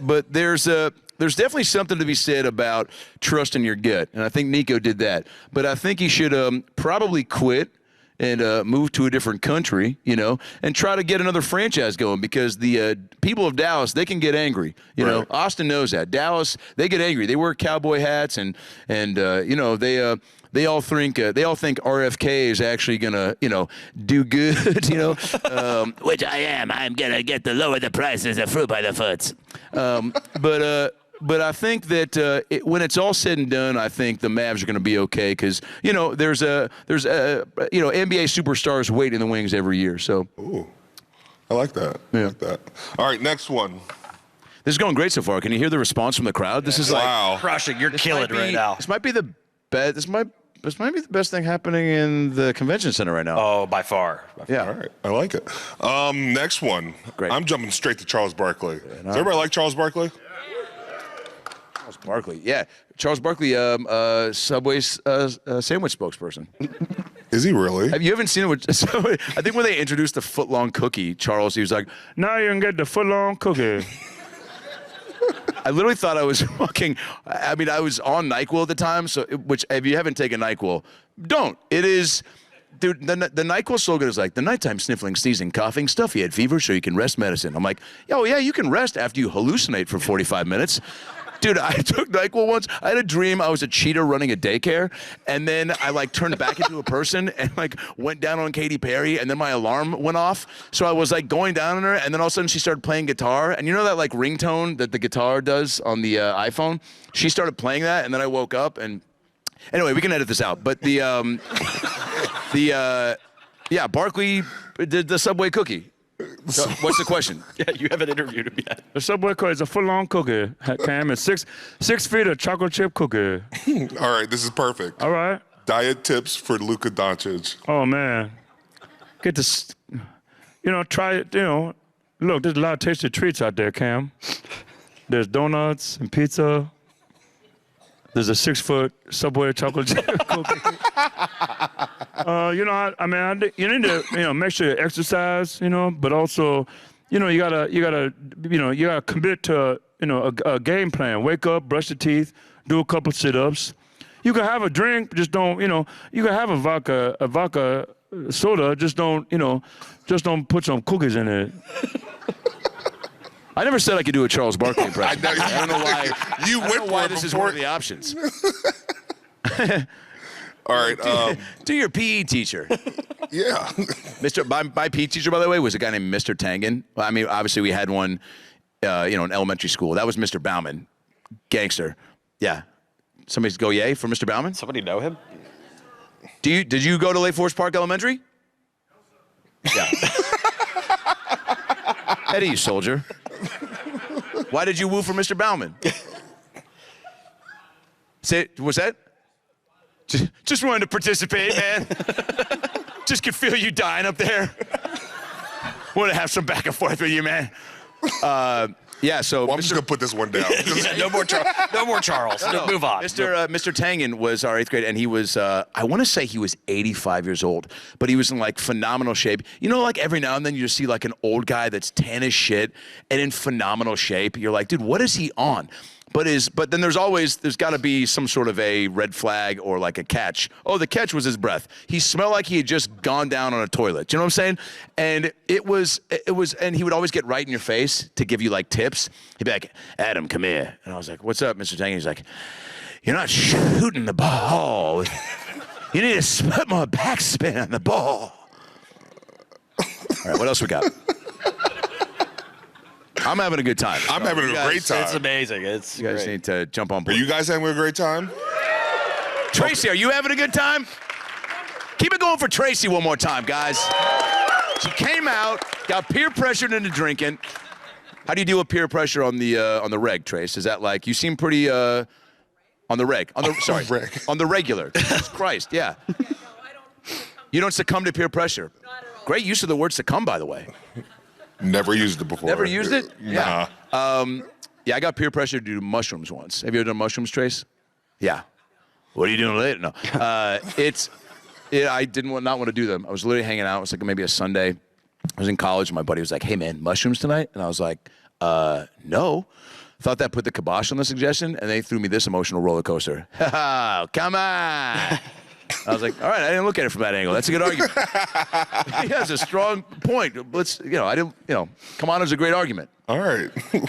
But there's definitely something to be said about trusting your gut. And I think Nico did that. But I think he should probably quit and move to a different country, you know, and try to get another franchise going because the people of Dallas, they can get angry. You know, Austin knows that. Dallas, they get angry. They wear cowboy hats and they all think RFK is actually gonna, do good, which I am. I'm gonna get to lower the prices of fruit by the foot. But I think that when it's all said and done, I think the Mavs are going to be okay because there's NBA superstars waiting in the wings every year. So, Ooh, I like that. Yeah. I like that. All right, next one. This is going great so far. Can you hear the response from the crowd? This is Wow. Crushing. You're killing it right now. This might be the best. This might be the best thing happening in the convention center right now. Oh, by far. Yeah. All right, I like it. Next one. Great. I'm jumping straight to Charles Barkley. Does everybody like Charles Barkley? Charles Barkley, yeah. Charles Barkley, Subway's sandwich spokesperson. Is he really? You haven't seen it with, I think when they introduced the foot-long cookie, Charles, he was like, now you can get the foot-long cookie. I literally thought I was fucking, I mean, I was on NyQuil at the time, so, which, if you haven't taken NyQuil, don't. It is, dude, the NyQuil slogan is like, the nighttime sniffling, sneezing, coughing, stuffy head fever so you can rest medicine. I'm like, oh yeah, you can rest after you hallucinate for 45 minutes. Dude, I took NyQuil once. I had a dream I was a cheater running a daycare, and then I like turned back into a person and like went down on Katy Perry, and then my alarm went off. So I was like going down on her, and then all of a sudden she started playing guitar. And you know that like ringtone that the guitar does on the iPhone? She started playing that, and then I woke up, and anyway, we can edit this out. But yeah, Barkley did the Subway cookie. So, what's the question? Yeah, you haven't interviewed him yet. The Subway cookie is a full-on cookie, Cam. It's 6 feet of chocolate chip cookie. All right, this is perfect. All right. Diet tips for Luka Doncic. Oh, man. Get this, try it, Look, there's a lot of tasty treats out there, Cam. There's donuts and pizza. There's a 6-foot Subway chocolate chip cookie. You need to, make sure you exercise, but also, you gotta commit to, a game plan. Wake up, brush your teeth, do a couple sit-ups. You can have a drink, just don't, you can have a vodka soda, just don't put some cookies in it. I never said I could do a Charles Barkley impression. I don't know why. You went for why it this is before. one of the options. All right. Do your PE teacher. Yeah. My PE teacher, by the way, was a guy named Mr. Tangen. Well, I mean, obviously we had one, in elementary school. That was Mr. Bauman, gangster. Yeah. Somebody's go yay for Mr. Bauman? Somebody know him? Did you go to Lake Forest Park Elementary? Yeah. Eddie, you soldier. Why did you woo for Mr. Bauman? Was that? Just wanted to participate, man. Just could feel you dying up there. Want to have some back and forth with you, man. Yeah, so well, I'm just gonna put this one down. Yeah, no more Charles. No, move on. Mr. Tangen was our 8th grade, and he was, I want to say he was 85 years old, but he was in like phenomenal shape. Like every now and then you just see like an old guy that's tan as shit and in phenomenal shape. You're like, dude, what is he on? But then there's got to be some sort of a red flag or like a catch. Oh, the catch was his breath. He smelled like he had just gone down on a toilet. Do you know what I'm saying? And it was, and he would always get right in your face to give you like tips. He'd be like, Adam, come here. And I was like, what's up, Mr. Tangen? He's like, you're not shooting the ball. You need to put more backspin on the ball. All right, what else we got? I'm having a good time. I'm having a great time. It's amazing. You guys need to jump on board. Are you guys having a great time? Tracy, are you having a good time? Keep it going for Tracy one more time, guys. She came out, got peer pressured into drinking. How do you deal with peer pressure on the reg, Trace? Is that like, you seem pretty on the reg? On the regular. Jesus Christ, yeah. You don't succumb to peer pressure. Great use of the word succumb, by the way. Never used it before. Never used it? Nah. Yeah, I got peer pressure to do mushrooms once. Have you ever done mushrooms, Trace? Yeah. What are you doing later? No. I didn't not want to do them. I was literally hanging out. It was like maybe a Sunday. I was in college, and my buddy was like, hey, man, mushrooms tonight? And I was like, no. Thought that put the kibosh on the suggestion, and they threw me this emotional roller coaster. Ha, come on. I was like, all right, I didn't look at it from that angle. That's a good argument. He has a strong point. Come on is a great argument. All right. All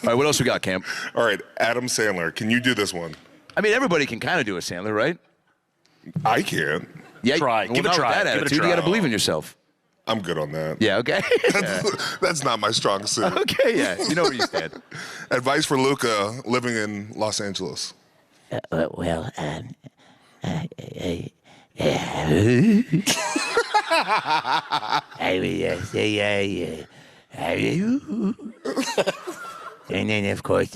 right, what else we got, Cam? All right, Adam Sandler. Can you do this one? I mean, everybody can kind of do a Sandler, right? I can. Yeah, try. Give it a try. That attitude, you got to believe in yourself. I'm good on that. Yeah, okay. That's not my strong suit. Okay, yeah. You know where you stand. Advice for Luka living in Los Angeles. And then, of course,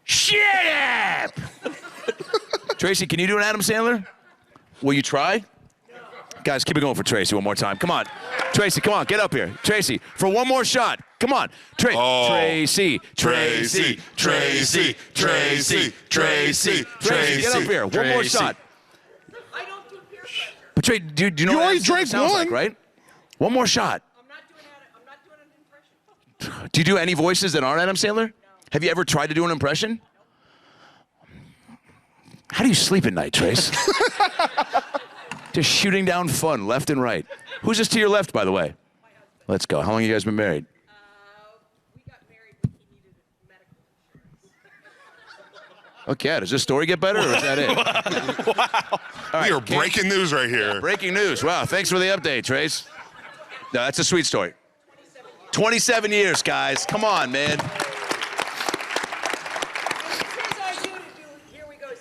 Shut up! Tracy, can you do an Adam Sandler? Will you try? Guys, keep it going for Tracy one more time. Come on. Tracy, come on. Get up here. Tracy, for one more shot. Come on. Tracy. Tracy. Tracy. Tracy. Tracy. Tracy. Get up here. One more shot. I don't do peer pressure. But Tracy, do you know You what already that drank sounds one. like, right? One more shot. I'm not doing an impression. Do you do any voices that aren't Adam Sandler? No. Have you ever tried to do an impression? How do you sleep at night, Trace? Just shooting down fun left and right. Who's this to your left, by the way? My husband. Let's go. How long have you guys been married? We got married when he needed medical insurance. Okay, does this story get better, or is that it? Wow. All right, We are breaking news right here. breaking news. Wow, thanks for the update, Trace. No, that's a sweet story. 27 years, guys. Come on, man.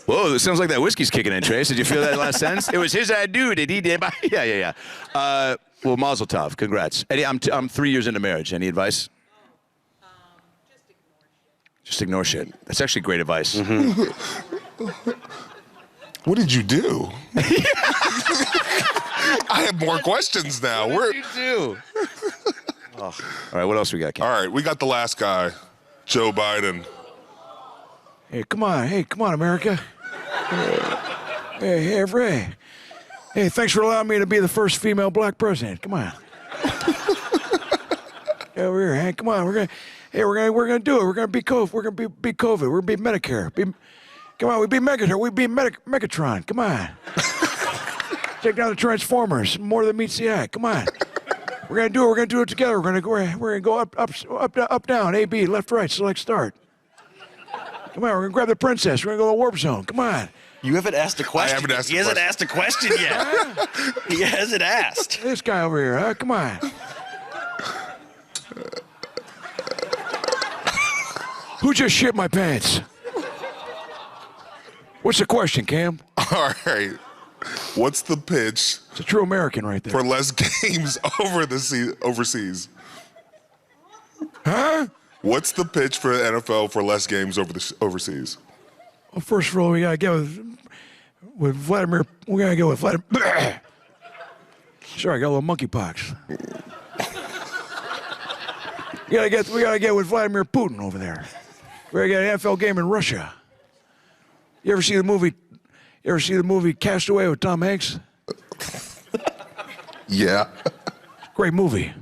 Whoa, it sounds like that whiskey's kicking in, Trace. Did you feel that last sentence? It was his I do that he did. Yeah. Well, mazel tov. Congrats. Eddie, I'm 3 years into marriage. Any advice? Just ignore shit. That's actually great advice. What did you do? I have more questions now. What did you do? All right, what else we got, Ken? All right, we got the last guy, Joe Biden. Hey, come on, America. Hey, Ray. Hey, thanks for allowing me to be the first female black president. Come on. Over here, Hank. Come on, we're gonna do it. We're gonna beat COVID. We're gonna beat COVID. We're gonna beat Medicare. Come on, we beat Megatron. We beat Megatron. Come on. Take down the Transformers. More than meets the eye. Come on. We're gonna do it. We're gonna do it together. We're gonna go up, down, A, B, left, right, select, start. Come on, we're gonna grab the princess. We're gonna go to the warp zone. Come on. You haven't asked a question. He hasn't asked a question yet. He hasn't asked. This guy over here, huh? Come on. Who just shit my pants? What's the question, Cam? All right. What's the pitch It's a true American right there. for less games overseas? Huh? What's the pitch for the NFL for less games overseas? Well, first of all, we gotta get with Vladimir. We gotta go with Vladimir. Sorry, I got a little monkeypox. We gotta get with Vladimir Putin over there. We gotta get an NFL game in Russia. You ever see the movie Castaway with Tom Hanks? Yeah. Great movie.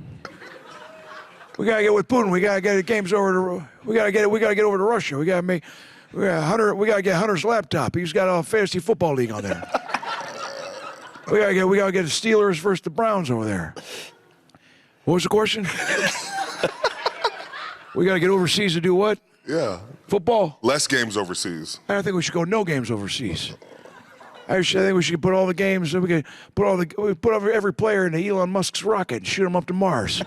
We gotta get with Putin. We gotta get the games over to. We gotta get over to Russia. We gotta get Hunter's laptop. He's got a fantasy football league on there. we gotta get the Steelers versus the Browns over there. What was the question? We gotta get overseas to do what? Yeah. Football. Less games overseas. I think we should go no games overseas. I think we should put all the games. We could put every player into Elon Musk's rocket and shoot them up to Mars.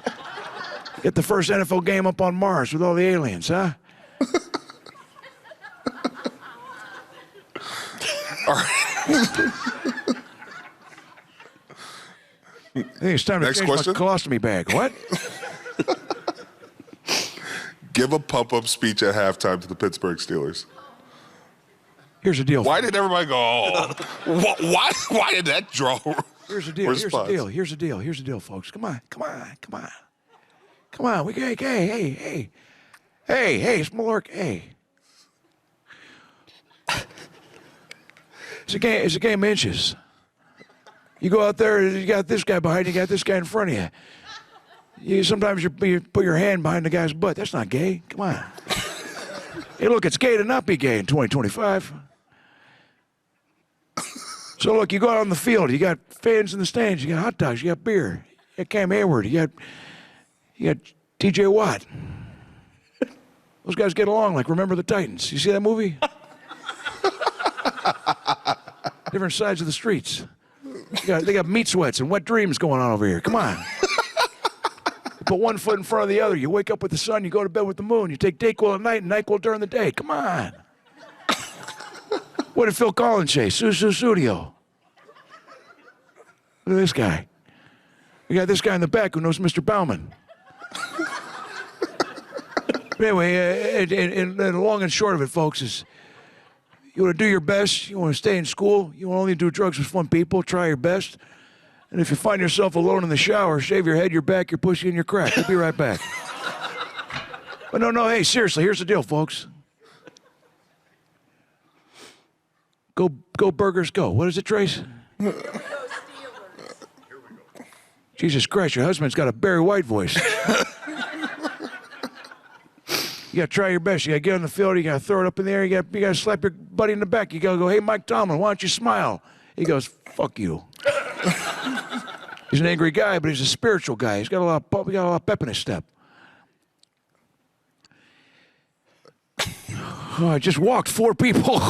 Get the first NFL game up on Mars with all the aliens, huh? All right. I think it's time to Next change question. my colostomy bag. What? Give a pump-up speech at halftime to the Pittsburgh Steelers. Here's the deal. Why did everybody go, oh? Why did that draw? Here's the deal. response? Here's the deal, folks. Come on. We got hey, it's Malork. Hey. It's a game of inches. You go out there, you got this guy behind you, got this guy in front of you. Sometimes you put your hand behind the guy's butt. That's not gay. Come on. Hey, look, it's gay to not be gay in 2025. So look, you go out on the field, you got fans in the stands, you got hot dogs, you got beer, you got Cam Heyward, you got TJ Watt. Those guys get along like Remember the Titans. You see that movie? Different sides of the streets. They got meat sweats and wet dreams going on over here. Come on. You put one foot in front of the other. You wake up with the sun, you go to bed with the moon. You take Dayquil at night and NyQuil during the day. Come on. What did Phil Collins say? Studio. Look at this guy. We got this guy in the back who knows Mr. Bauman. But anyway, and the long and short of it, folks, is you want to do your best. You want to stay in school. You want to only do drugs with fun people. Try your best. And if you find yourself alone in the shower, shave your head, your back, your pussy, and your crack. We'll be right back. But no, hey, seriously, here's the deal, folks. Go Burgers, go. What is it, Trace? Jesus Christ, your husband's got a Barry White voice. You gotta try your best. You gotta get on the field, you gotta throw it up in the air, you gotta slap your buddy in the back. You gotta go, hey, Mike Tomlin, why don't you smile? He goes, fuck you. He's an angry guy, but he's a spiritual guy. He's got a lot of pep in his step. Oh, I just walked 4 people.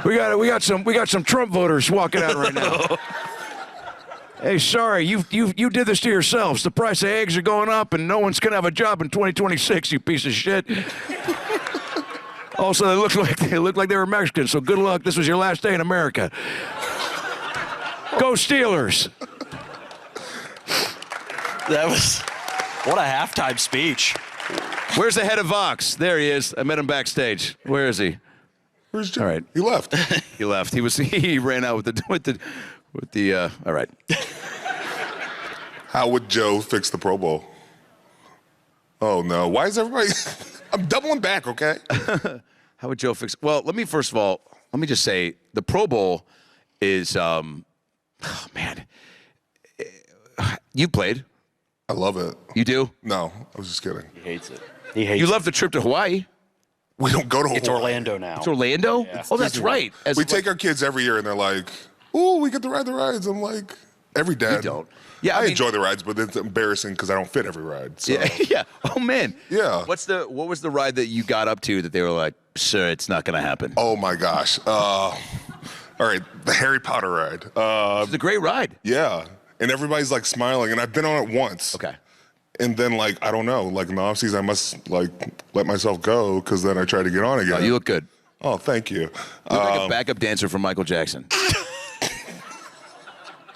We got some Trump voters walking out right now. Hey, sorry, you did this to yourselves. The price of eggs are going up, and no one's gonna have a job in 2026. You piece of shit. Also, they look like they were Mexican. So good luck. This was your last day in America. Go Steelers. That was what a halftime speech. Where's the head of Vox? There he is. I met him backstage. Where is he? Where's Jim? All right. He left. He left. He ran out with the. All right. How would Joe fix the Pro Bowl? Oh no! Why is everybody? I'm doubling back. Okay. How would Joe fix? Well, let me just say the Pro Bowl is. Oh man. You played. I love it. You do? No, I was just kidding. He hates it. He hates You it. love the trip to Hawaii? We don't go to Hawaii. It's Orlando now. It's Orlando? Yeah. Oh, that's right. We take our kids every year, and they're like, "Ooh, we get to ride the rides." I'm like, every dad. You don't. Yeah, I mean, enjoy the rides, but it's embarrassing because I don't fit every ride. So. Yeah, yeah. Oh man. Yeah. What was the ride that you got up to that they were like, sir, it's not gonna happen? Oh my gosh. All right, the Harry Potter ride. It's a great ride. Yeah, and everybody's like smiling, and I've been on it once. Okay. And then like I don't know, like in the off season I must like let myself go because then I try to get on again. Oh, you look good. Oh, thank you. You look like a backup dancer for Michael Jackson.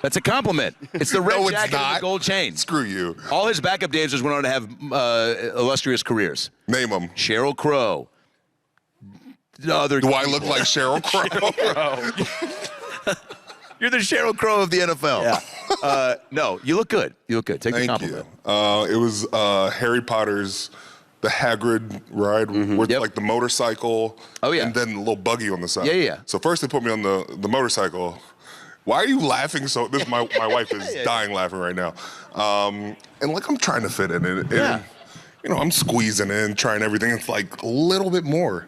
That's a compliment. It's the red No, it's jacket and not. the gold chain. Screw you. All his backup dancers went on to have illustrious careers. Name them. Sheryl Crow. Do I look like Sheryl Crow? You're the Sheryl Crow of the NFL. Yeah. No, you look good. You look good. Take the Thank compliment. you. It was Harry Potter's the Hagrid ride with like the motorcycle. Oh, yeah. And then the little buggy on the side. Yeah, yeah. So first they put me on the motorcycle. Why are you laughing so? This my wife is dying laughing right now. And like I'm trying to fit in it. And, you know, I'm squeezing in, trying everything. It's like a little bit more.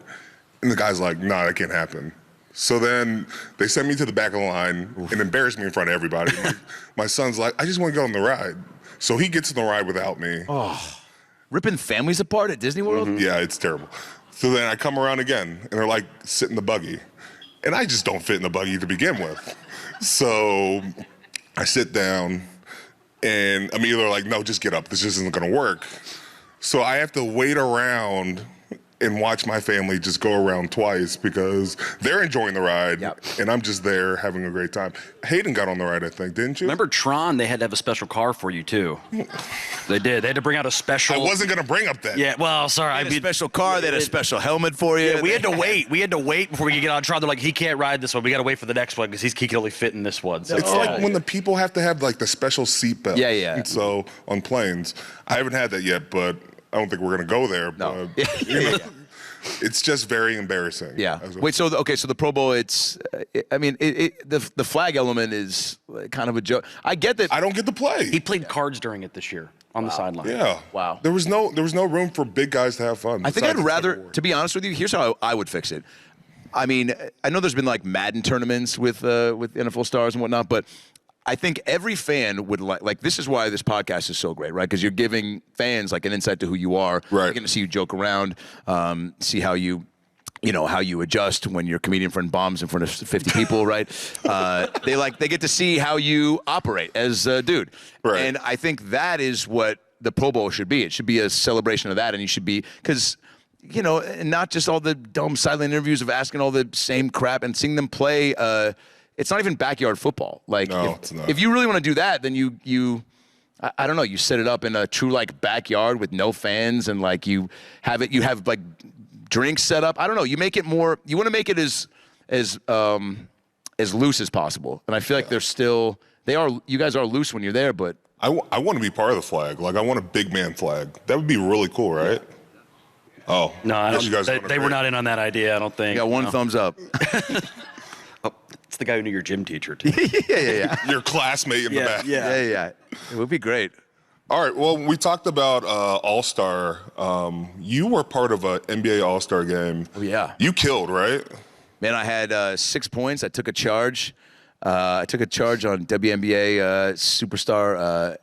And the guy's like, nah, that can't happen. So then they sent me to the back of the line and embarrassed me in front of everybody. My son's like, I just want to go on the ride. So he gets on the ride without me. Oh, ripping families apart at Disney World? Yeah, it's terrible. So then I come around again, and they're like, sit in the buggy. And I just don't fit in the buggy to begin with. So I sit down, and I'm either like, no, just get up. This just isn't going to work. So I have to wait around and watch my family just go around twice because they're enjoying the ride, and I'm just there having a great time. Hayden got on the ride, I think, didn't you? Remember Tron? They had to have a special car for you too. They did. They had to bring out a special. I wasn't gonna bring up that. Yeah. Well, sorry. They had a special car. They had a special helmet for you. Yeah, we had to wait. We had to wait before we could get on Tron. They're like, he can't ride this one. We got to wait for the next one because he can only fit in this one. So It's like when the people have to have like the special seat belt. Yeah, yeah. And so on planes, I haven't had that yet, but I don't think we're gonna go there. No. But, you know, it's just very embarrassing. Yeah. Wait. So so the Pro Bowl. It's. I mean, the flag element is kind of a joke. I get that. I don't get to play. he played cards during it this year on the sideline. Yeah. Wow. There was no room for big guys to have fun. I think I'd besides rather, Civil War. to be honest with you, here's how I would fix it. I mean, I know there's been like Madden tournaments with NFL stars and whatnot, but I think every fan would like this is why this podcast is so great, right? Because you're giving fans like an insight to who you are. Right. You're getting to see you joke around, see how you how you adjust when your comedian friend bombs in front of 50 people, right? They get to see how you operate as a dude. Right. And I think that is what the Pro Bowl should be. It should be a celebration of that, and you should be because. And not just all the dumb silent interviews of asking all the same crap and seeing them play. It's not even backyard football. Like, No, it's not. if you really want to do that, then I don't know, you set it up in a true like backyard with no fans and like you have like drinks set up. I don't know. You make it more. You want to make it as as loose as possible. And I feel like you guys are loose when you're there, but. I want to be part of the flag. Like, I want a big man flag. That would be really cool, right? Oh. No, they were not in on that idea, I don't think. You got one thumbs up. Oh, it's the guy who knew your gym teacher, too. Yeah. Your classmate in the back. Yeah. It would be great. All right, well, we talked about All-Star. You were part of an NBA All-Star game. Oh, yeah. You killed, right? Man, I had 6 points. I took a charge. I took a charge on WNBA superstar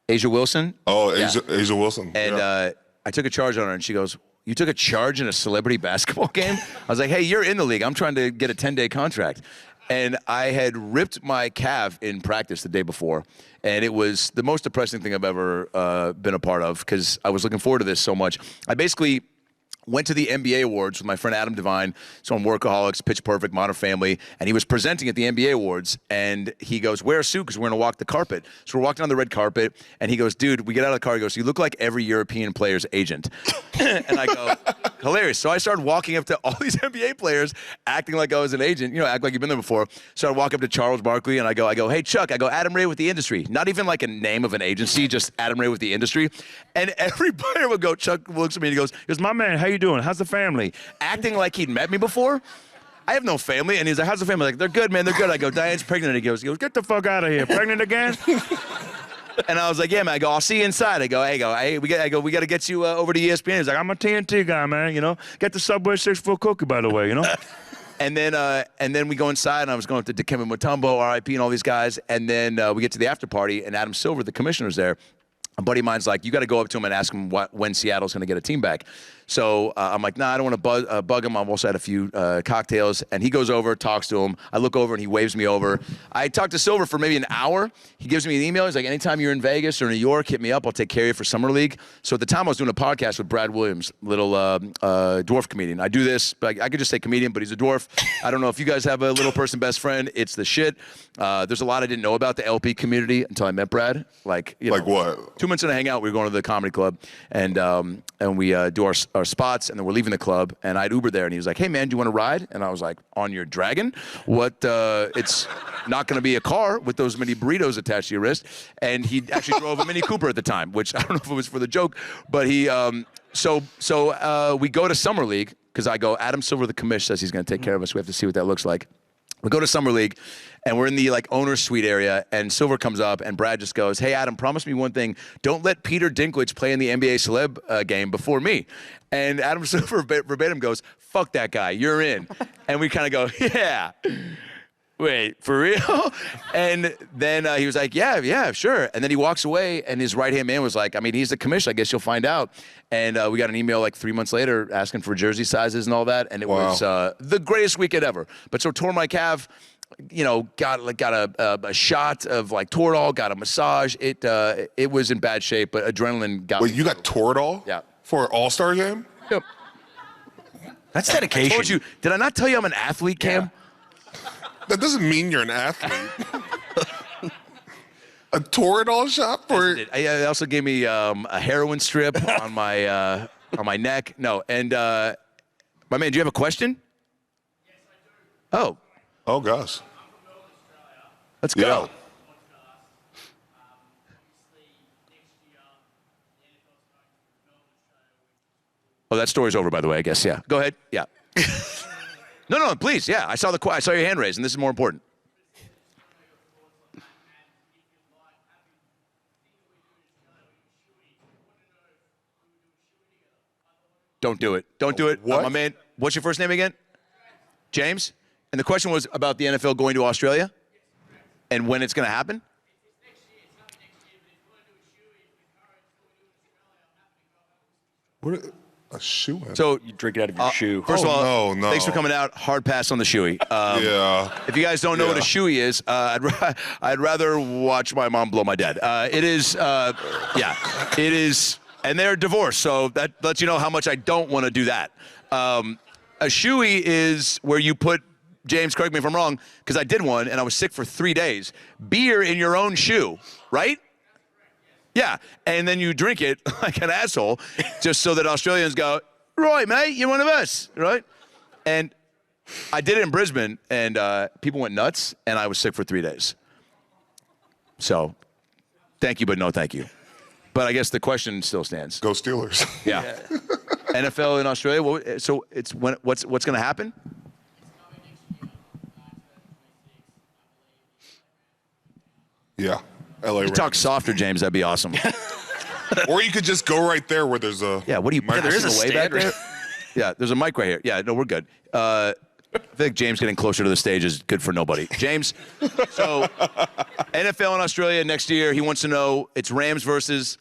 Asia Wilson. Oh, Asia Wilson. And I took a charge on her, and she goes, "You took a charge in a celebrity basketball game?" I was like, "Hey, you're in the league. I'm trying to get a 10-day contract." And I had ripped my calf in practice the day before, and it was the most depressing thing I've ever been a part of because I was looking forward to this so much. I basically went to the NBA Awards with my friend Adam Devine, so on Workaholics, Pitch Perfect, Modern Family, and he was presenting at the NBA Awards, and he goes, "Wear a suit because we're going to walk the carpet." So we're walking on the red carpet, and he goes, "Dude," we get out of the car, he goes, "You look like every European player's agent." And I go, hilarious. So I started walking up to all these NBA players, acting like I was an agent, act like you've been there before. So I walk up to Charles Barkley, and I go, "Hey, Chuck," I go, "Adam Ray with the Industry." Not even like a name of an agency, just Adam Ray with the Industry. And every player would go, Chuck looks at me, and he goes, "My man, how you doing? How's the family?" Acting like he'd met me before. I have no family. And he's like, "How's the family?" Like, "They're good, man, they're good." I go, "Diane's pregnant." And he goes, "Get the fuck out of here. Pregnant again?" And I was like, "Yeah, man." I go, "I'll see you inside." I go, we got to get you over to ESPN. He's like, "I'm a TNT guy, man, Get the Subway 6-foot cookie, by the way, And then we go inside, and I was going up to Dikembe Mutombo, RIP, and all these guys. And then we get to the after party, and Adam Silver, the commissioner's there. A buddy of mine's like, "You got to go up to him and ask him when Seattle's going to get a team back." So I'm like, "Nah, I don't want to bug him. I've also had a few cocktails." And he goes over, talks to him. I look over, and he waves me over. I talked to Silver for maybe an hour. He gives me an email. He's like, "Anytime you're in Vegas or New York, hit me up. I'll take care of you for Summer League." So at the time, I was doing a podcast with Brad Williams, little dwarf comedian. I do this, but I could just say comedian, but he's a dwarf. I don't know if you guys have a little person best friend. It's the shit. There's a lot I didn't know about the LP community until I met Brad. Like what? 2 months and a hang out, we were going to the comedy club, and we do our spots, and then we're leaving the club, and I'd Uber there, and he was like, "Hey man, do you want to ride?" And I was like, "On your dragon? What? It's not going to be a car with those many burritos attached to your wrist." And he actually drove a Mini Cooper at the time, which I don't know if it was for the joke, but he. So we go to Summer League because I go, Adam Silver, the commish, says he's going to take care of us. We have to see what that looks like. We go to Summer League, and we're in the owner's suite area, and Silver comes up, and Brad just goes, "Hey, Adam, promise me one thing. Don't let Peter Dinklage play in the NBA celeb game before me." And Adam Silver verbatim goes, "Fuck that guy. You're in." And we kind of go, "Yeah. Wait, for real?" And then he was like, yeah, sure. And then he walks away, and his right-hand man was like, he's the commissioner. I guess you'll find out. And we got an email 3 months later asking for jersey sizes and all that. And it was the greatest weekend ever. But so tore my calf, got a shot of Toradol, got a massage. It was in bad shape, but adrenaline got me. Wait, you got Toradol? Yeah. For an All-Star game? Yep. That's dedication. I told you. Did I not tell you I'm an athlete, Cam? Yeah. That doesn't mean you're an athlete. A Toradol shot for? They also gave me a heroin strip on my neck. No, and my man, do you have a question? Yes, I do. Oh gosh. Let's go. Yeah. Oh, that story's over, by the way, I guess. Yeah. Go ahead. Yeah. No, please. Yeah, I saw your hand raised, and this is more important. Don't do it. Don't do it. What? My man, what's your first name again? James? And the question was about the NFL going to Australia and when it's going to happen? What? A shoe? So You drink it out of your shoe. First of all, no. thanks for coming out. Hard pass on the shoey. Yeah. If you guys don't know what a shoey is, I'd rather watch my mom blow my dad. It is, it is, and they're divorced, so that lets you know how much I don't want to do that. A shoey is where you put, James, correct me if I'm wrong, because I did one and I was sick for 3 days, beer in your own shoe, right? Yeah, and then you drink it like an asshole, just so that Australians go, Roy, mate, you're one of us, right? And I did it in Brisbane, and people went nuts, and I was sick for 3 days. So, thank you, but no thank you. But I guess the question still stands. Go Steelers. Yeah. NFL in Australia. So it's what's going to happen? Yeah. LA. You talk softer, James. That'd be awesome. Or you could just go right there where there's a. Yeah. What do you? there is a way back standard. there. Yeah. There's a mic right here. Yeah. No, we're good. I think James getting closer to the stage is good for nobody. James. So NFL in Australia next year. He wants to know. It's Rams versus.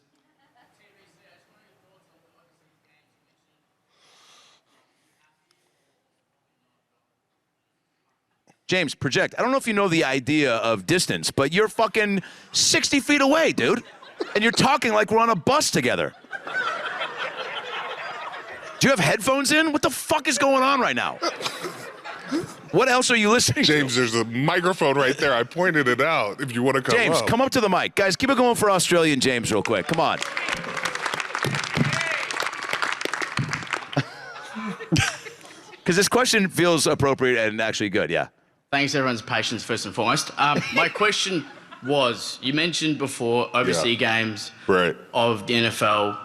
James, project. I don't know if you know the idea of distance, but you're fucking 60 feet away, dude. And you're talking like we're on a bus together. Do you have headphones in? What the fuck is going on right now? What else are you listening James, to? there's a microphone right there. I pointed it out if you want to come James, up. come up to the mic. Guys, keep it going for Australian James real quick. Come on. Because this question feels appropriate and actually good, yeah. Thanks everyone's patience first and foremost. My question was, you mentioned before overseas games of the NFL.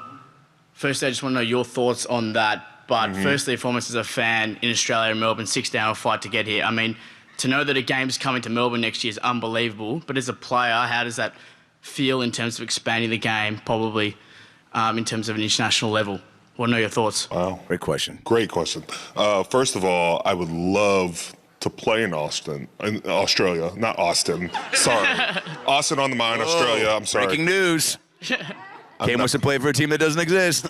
Firstly, I just want to know your thoughts on that. But firstly and foremost, as a fan in Australia and Melbourne, 6-hour flight to get here. I mean, to know that a game's coming to Melbourne next year is unbelievable. But as a player, how does that feel in terms of expanding the game, probably in terms of an international level? Want to know your thoughts? Wow. Great question. Great question. First of all, I would love to play in Australia, not Austin. Sorry. Austin on the mind, Australia. I'm sorry. Breaking news. Cam wants to play for a team that doesn't exist.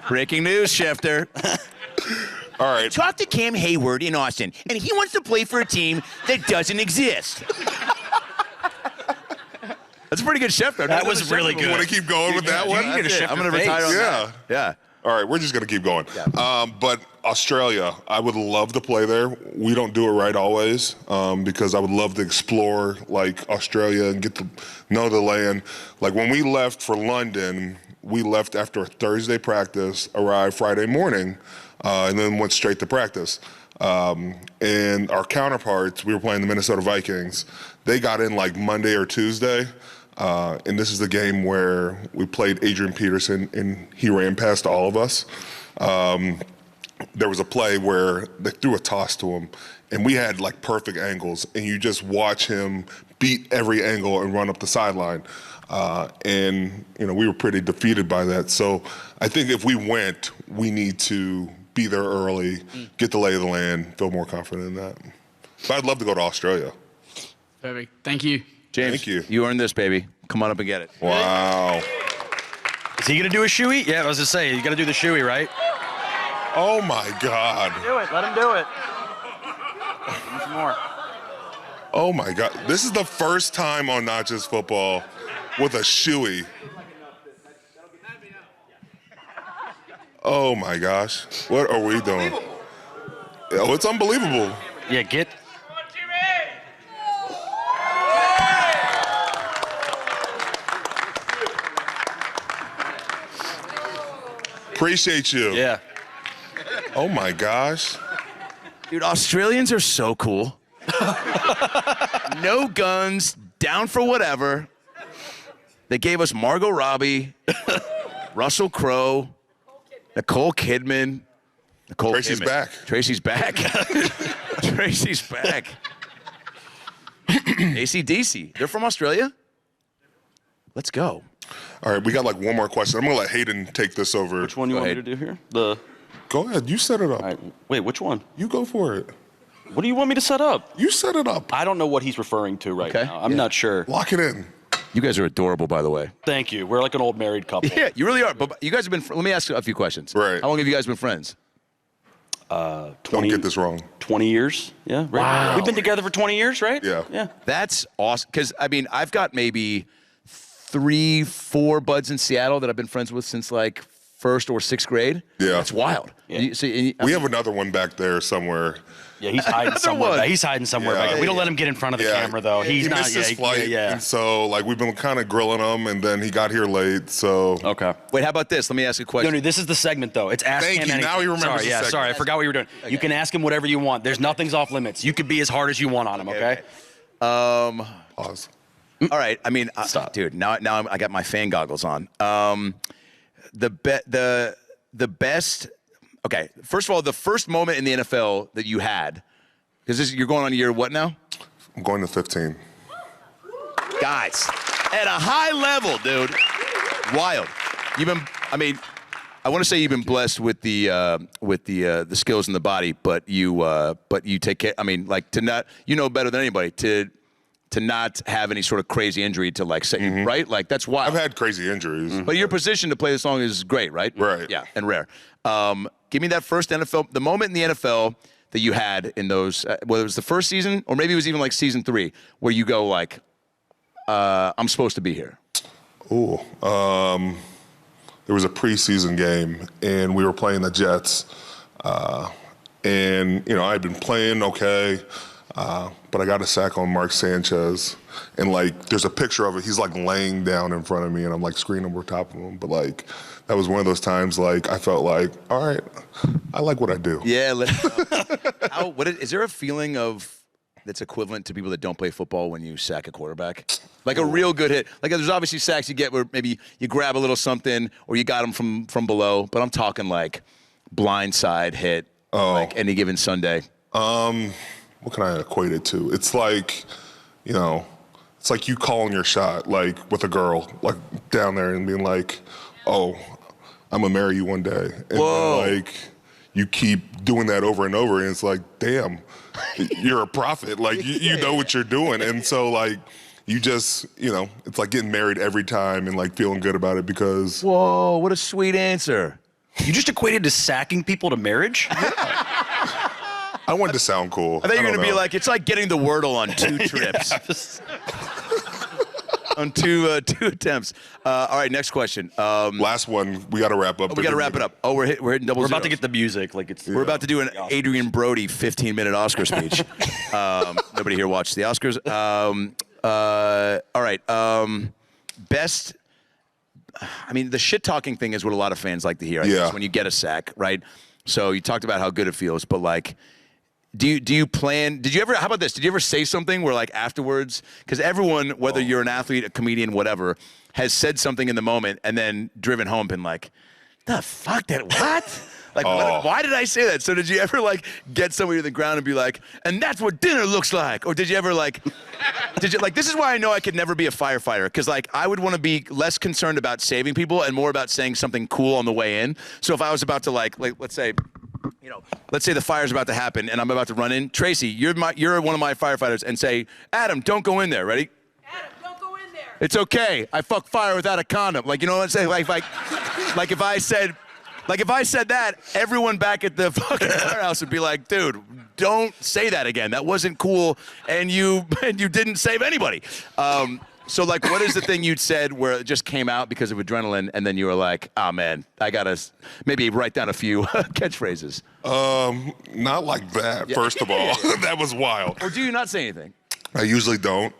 Breaking news, Schefter. All right. Talk to Cam Heyward in Austin, and he wants to play for a team that doesn't exist. That's a pretty good Schefter. That was really good. You want to keep going with that one? You get a shift I'm going to your retire on face. that. Yeah. All right, we're just going to keep going. Yeah. But Australia, I would love to play there. We don't do it right always because I would love to explore like Australia and get to know the land. Like when we left for London, we left after a Thursday practice, arrived Friday morning, and then went straight to practice. And our counterparts, we were playing the Minnesota Vikings. They got in like Monday or Tuesday. And this is the game where we played Adrian Peterson, and he ran past all of us. There was a play where they threw a toss to him, and we had like perfect angles, and you just watch him beat every angle and run up the sideline. And, you know, we were pretty defeated by that. So I think if we went, we need to be there early, get the lay of the land, feel more confident in that. But I'd love to go to Australia. Perfect. Thank you. James, Thank you. earned this, baby. Come on up and get it. Wow. Is he going to do a shoey? Yeah, I was just saying, you got to do the shoey, right? Oh, my God. Do it. Let him do it. Give him some more. Oh, my God. This is the first time on Not Just Football with a shoey. Oh, my gosh. What are we doing? Oh, it's unbelievable. Yeah, get... Appreciate you. Yeah. Oh, my gosh. Dude, Australians are so cool. No guns, down for whatever. They gave us Margot Robbie, Russell Crowe, Nicole Kidman. Tracy's back. Tracy's back. Tracy's back. AC/DC. They're from Australia? Let's go. All right, we got like one more question. I'm going to let Hayden take this over. Which one you want me to do here? The... Go ahead. You set it up. All right. Wait, which one? You go for it. What do you want me to set up? You set it up. I don't know what he's referring to right now. I'm not sure. Lock it in. You guys are adorable, by the way. Thank you. We're like an old married couple. Yeah, you really are. But you guys have been, let me ask you a few questions. Right. How long have you guys been friends? 20, don't get this wrong. 20 years. Yeah. Right. Wow. We've been together for 20 years, right? Yeah. Yeah. That's awesome. Because, I mean, I've got maybe 3-4 buds in Seattle that I've been friends with since like 1st or 6th grade. Yeah. That's wild. Yeah. You, see, We have another one back there somewhere. Yeah, he's hiding somewhere. He's hiding somewhere back there. We don't let him get in front of the camera, though. He's he not. missed his flight, and so like we've been kind of grilling him, and then he got here late. So okay. Wait, how about this? Let me ask you a question. No, this is the segment though. It's ask him anything. Now he remembers. Sorry, sorry, I forgot what you were doing. Okay. You can ask him whatever you want. There's nothing's off limits. You could be as hard as you want on him. Okay. Pause. All right. I mean, dude. Now I got my fan goggles on. The best. Okay. First of all, the first moment in the NFL that you had, because you're going on year what now? I'm going to 15. Guys, at a high level, dude. Wild. I want to say you've been blessed with the skills in the body, but you take care. I mean, like to not, you know better than anybody to not have any sort of crazy injury to like set you right. Like that's wild. I've had crazy injuries, but your position to play the song is great, right? Right. Yeah, and rare. Give me that first NFL, the moment in the NFL that you had in those, whether it was the first season or maybe it was even like season 3, where you go like, I'm supposed to be here. Ooh. There was a preseason game, and we were playing the Jets. And, you know, I'd been playing okay, but I got a sack on Mark Sanchez. And, like, there's a picture of it. He's, like, laying down in front of me, and I'm, like, screening over top of him. But, like, that was one of those times, like, I felt like, all right, I like what I do. Yeah. Is there a feeling of that's equivalent to people that don't play football when you sack a quarterback? Like a real good hit. Like there's obviously sacks you get where maybe you grab a little something or you got them from below, but I'm talking like blindside hit, like any given Sunday. What can I equate it to? It's like, you know, it's like you calling your shot, like with a girl, like down there and being like, oh, I'm gonna marry you one day. And then, like, you keep doing that over and over, and it's like, damn, you're a prophet. Like, you know what you're doing. And so, like, you just, you know, it's like getting married every time and, like, feeling good about it because. Whoa, what a sweet answer. You just equated to sacking people to marriage? I wanted to sound cool. I thought you were going to be like, it's like getting the Wordle on 2 trips. On two attempts. All right, next question. Last one. We got to wrap up. We got to wrap it up. Oh, we're hitting double We're zeros. about to get the music. Like it's. We're about to do an Adrian Brody 15-minute Oscar speech. Nobody here watched the Oscars. All right. Best. I mean, the shit-talking thing is what a lot of fans like to hear. I guess, when you get a sack, right? So you talked about how good it feels, but like. Do you plan? Did you ever? How about this? Did you ever say something where like afterwards? Because everyone, whether you're an athlete, a comedian, whatever, has said something in the moment and then driven home, been like, "The fuck that? What? Like, why did I say that?" So did you ever like get somebody to the ground and be like, "And that's what dinner looks like," or did you ever like? Did you like? This is why I know I could never be a firefighter because like I would want to be less concerned about saving people and more about saying something cool on the way in. So if I was about to like let's say. You know, let's say the fire's about to happen and I'm about to run in. Tracy, you're one of my firefighters, and say, Adam, don't go in there. Ready? Adam, don't go in there. It's okay. I fuck fire without a condom. Like, you know what I'm saying? Like if I said that, everyone back at the fucking firehouse would be like, dude, don't say that again. That wasn't cool, and you didn't save anybody. So, like, what is the thing you'd said where it just came out because of adrenaline, and then you were like, oh, man, I got to maybe write down a few catchphrases? Not like that, first of all. That was wild. Or do you not say anything? I usually don't.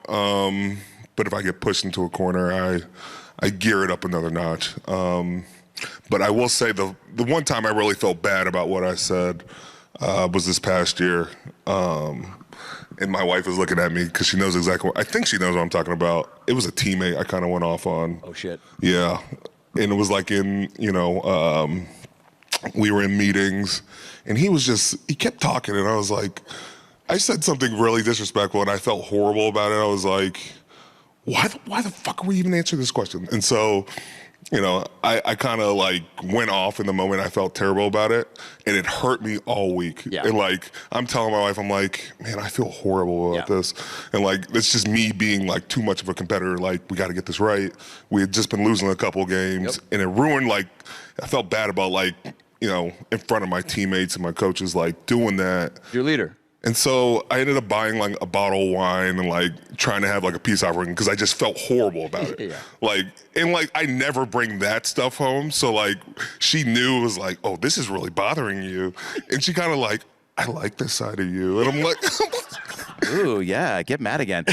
But if I get pushed into a corner, I gear it up another notch. But I will say the one time I really felt bad about what I said was this past year. And my wife is looking at me because she knows exactly I think she knows what I'm talking about. It was a teammate I kind of went off on. Oh, shit. Yeah. And it was like in, you know, we were in meetings, and he kept talking, and I was like, I said something really disrespectful, and I felt horrible about it. I was like, why the fuck are we even answering this question? And so, you know, I kind of like went off in the moment. I felt terrible about it, and it hurt me all week. Yeah. And like, I'm telling my wife, I'm like, man, I feel horrible about this. And like, it's just me being like too much of a competitor. Like, we got to get this right. We had just been losing a couple of games, and it ruined, like, I felt bad about, like, you know, in front of my teammates and my coaches, like doing that. Your leader. And so I ended up buying like a bottle of wine and like trying to have like a peace offering because I just felt horrible about it. Like, and like I never bring that stuff home. So like she knew it was like, oh, this is really bothering you. And she kind of like, I like this side of you. And I'm like, ooh, yeah, get mad again.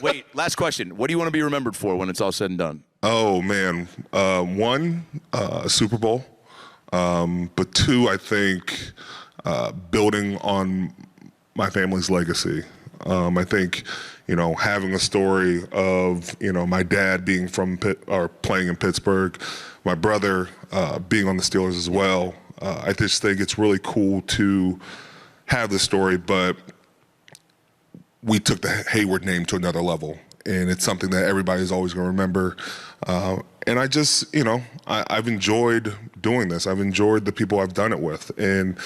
Wait, last question. What do you want to be remembered for when it's all said and done? Oh, man. One, Super Bowl. But two, I think building on my family's legacy. I think, having a story of, my dad being from playing in Pittsburgh, my brother being on the Steelers as well. I just think it's really cool to have this story, but we took the Heyward name to another level, and it's something that everybody's always going to remember. And I just, I've enjoyed doing this. I've enjoyed the people I've done it with, and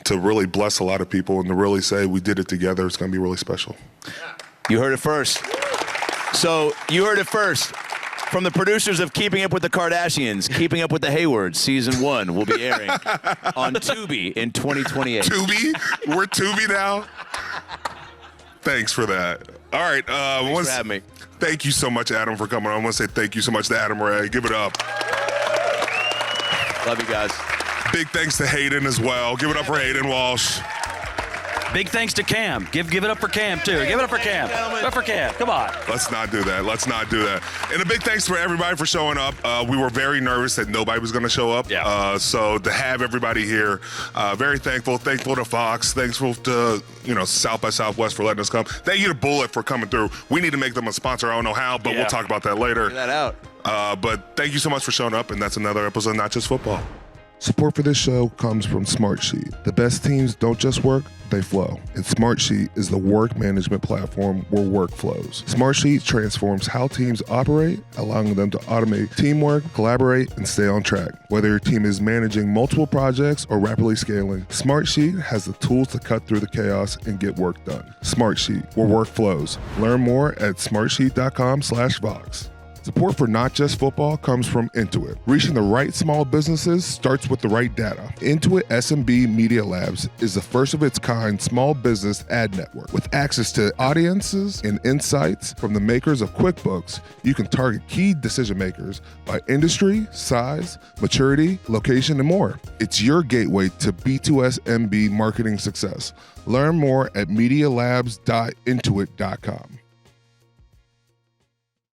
to really bless a lot of people and to really say we did it together, it's going to be really special. You heard it first. So you heard it first. From the producers of Keeping Up with the Kardashians, Keeping Up with the Heywards, Season 1 will be airing on Tubi in 2028. Tubi? We're Tubi now? Thanks for that. All right. Thanks for having me. Thank you so much, Adam, for coming on. I want to say thank you so much to Adam Ray. Give it up. Love you guys. Big thanks to Hayden as well. Give it up for Hayden Walsh. Big thanks to Cam. Give it up for Cam, too. Give it up for Cam. Give it up for Cam. Come on. Let's not do that. And a big thanks for everybody for showing up. We were very nervous that nobody was going to show up. Yeah. So to have everybody here, very thankful. Thankful to Fox. Thankful to, South by Southwest for letting us come. Thank you to Bullet for coming through. We need to make them a sponsor. I don't know how, but we'll talk about that later. Figure that out. But thank you so much for showing up, and that's another episode of Not Just Football. Support for this show comes from Smartsheet. The best teams don't just work, they flow. And Smartsheet is the work management platform where work flows. Smartsheet transforms how teams operate, allowing them to automate teamwork, collaborate, and stay on track. Whether your team is managing multiple projects or rapidly scaling, Smartsheet has the tools to cut through the chaos and get work done. Smartsheet, where work flows. Learn more at smartsheet.com/Vox. Support for Not Just Football comes from Intuit. Reaching the right small businesses starts with the right data. Intuit SMB Media Labs is the first of its kind small business ad network. With access to audiences and insights from the makers of QuickBooks, you can target key decision makers by industry, size, maturity, location, and more. It's your gateway to B2SMB marketing success. Learn more at medialabs.intuit.com.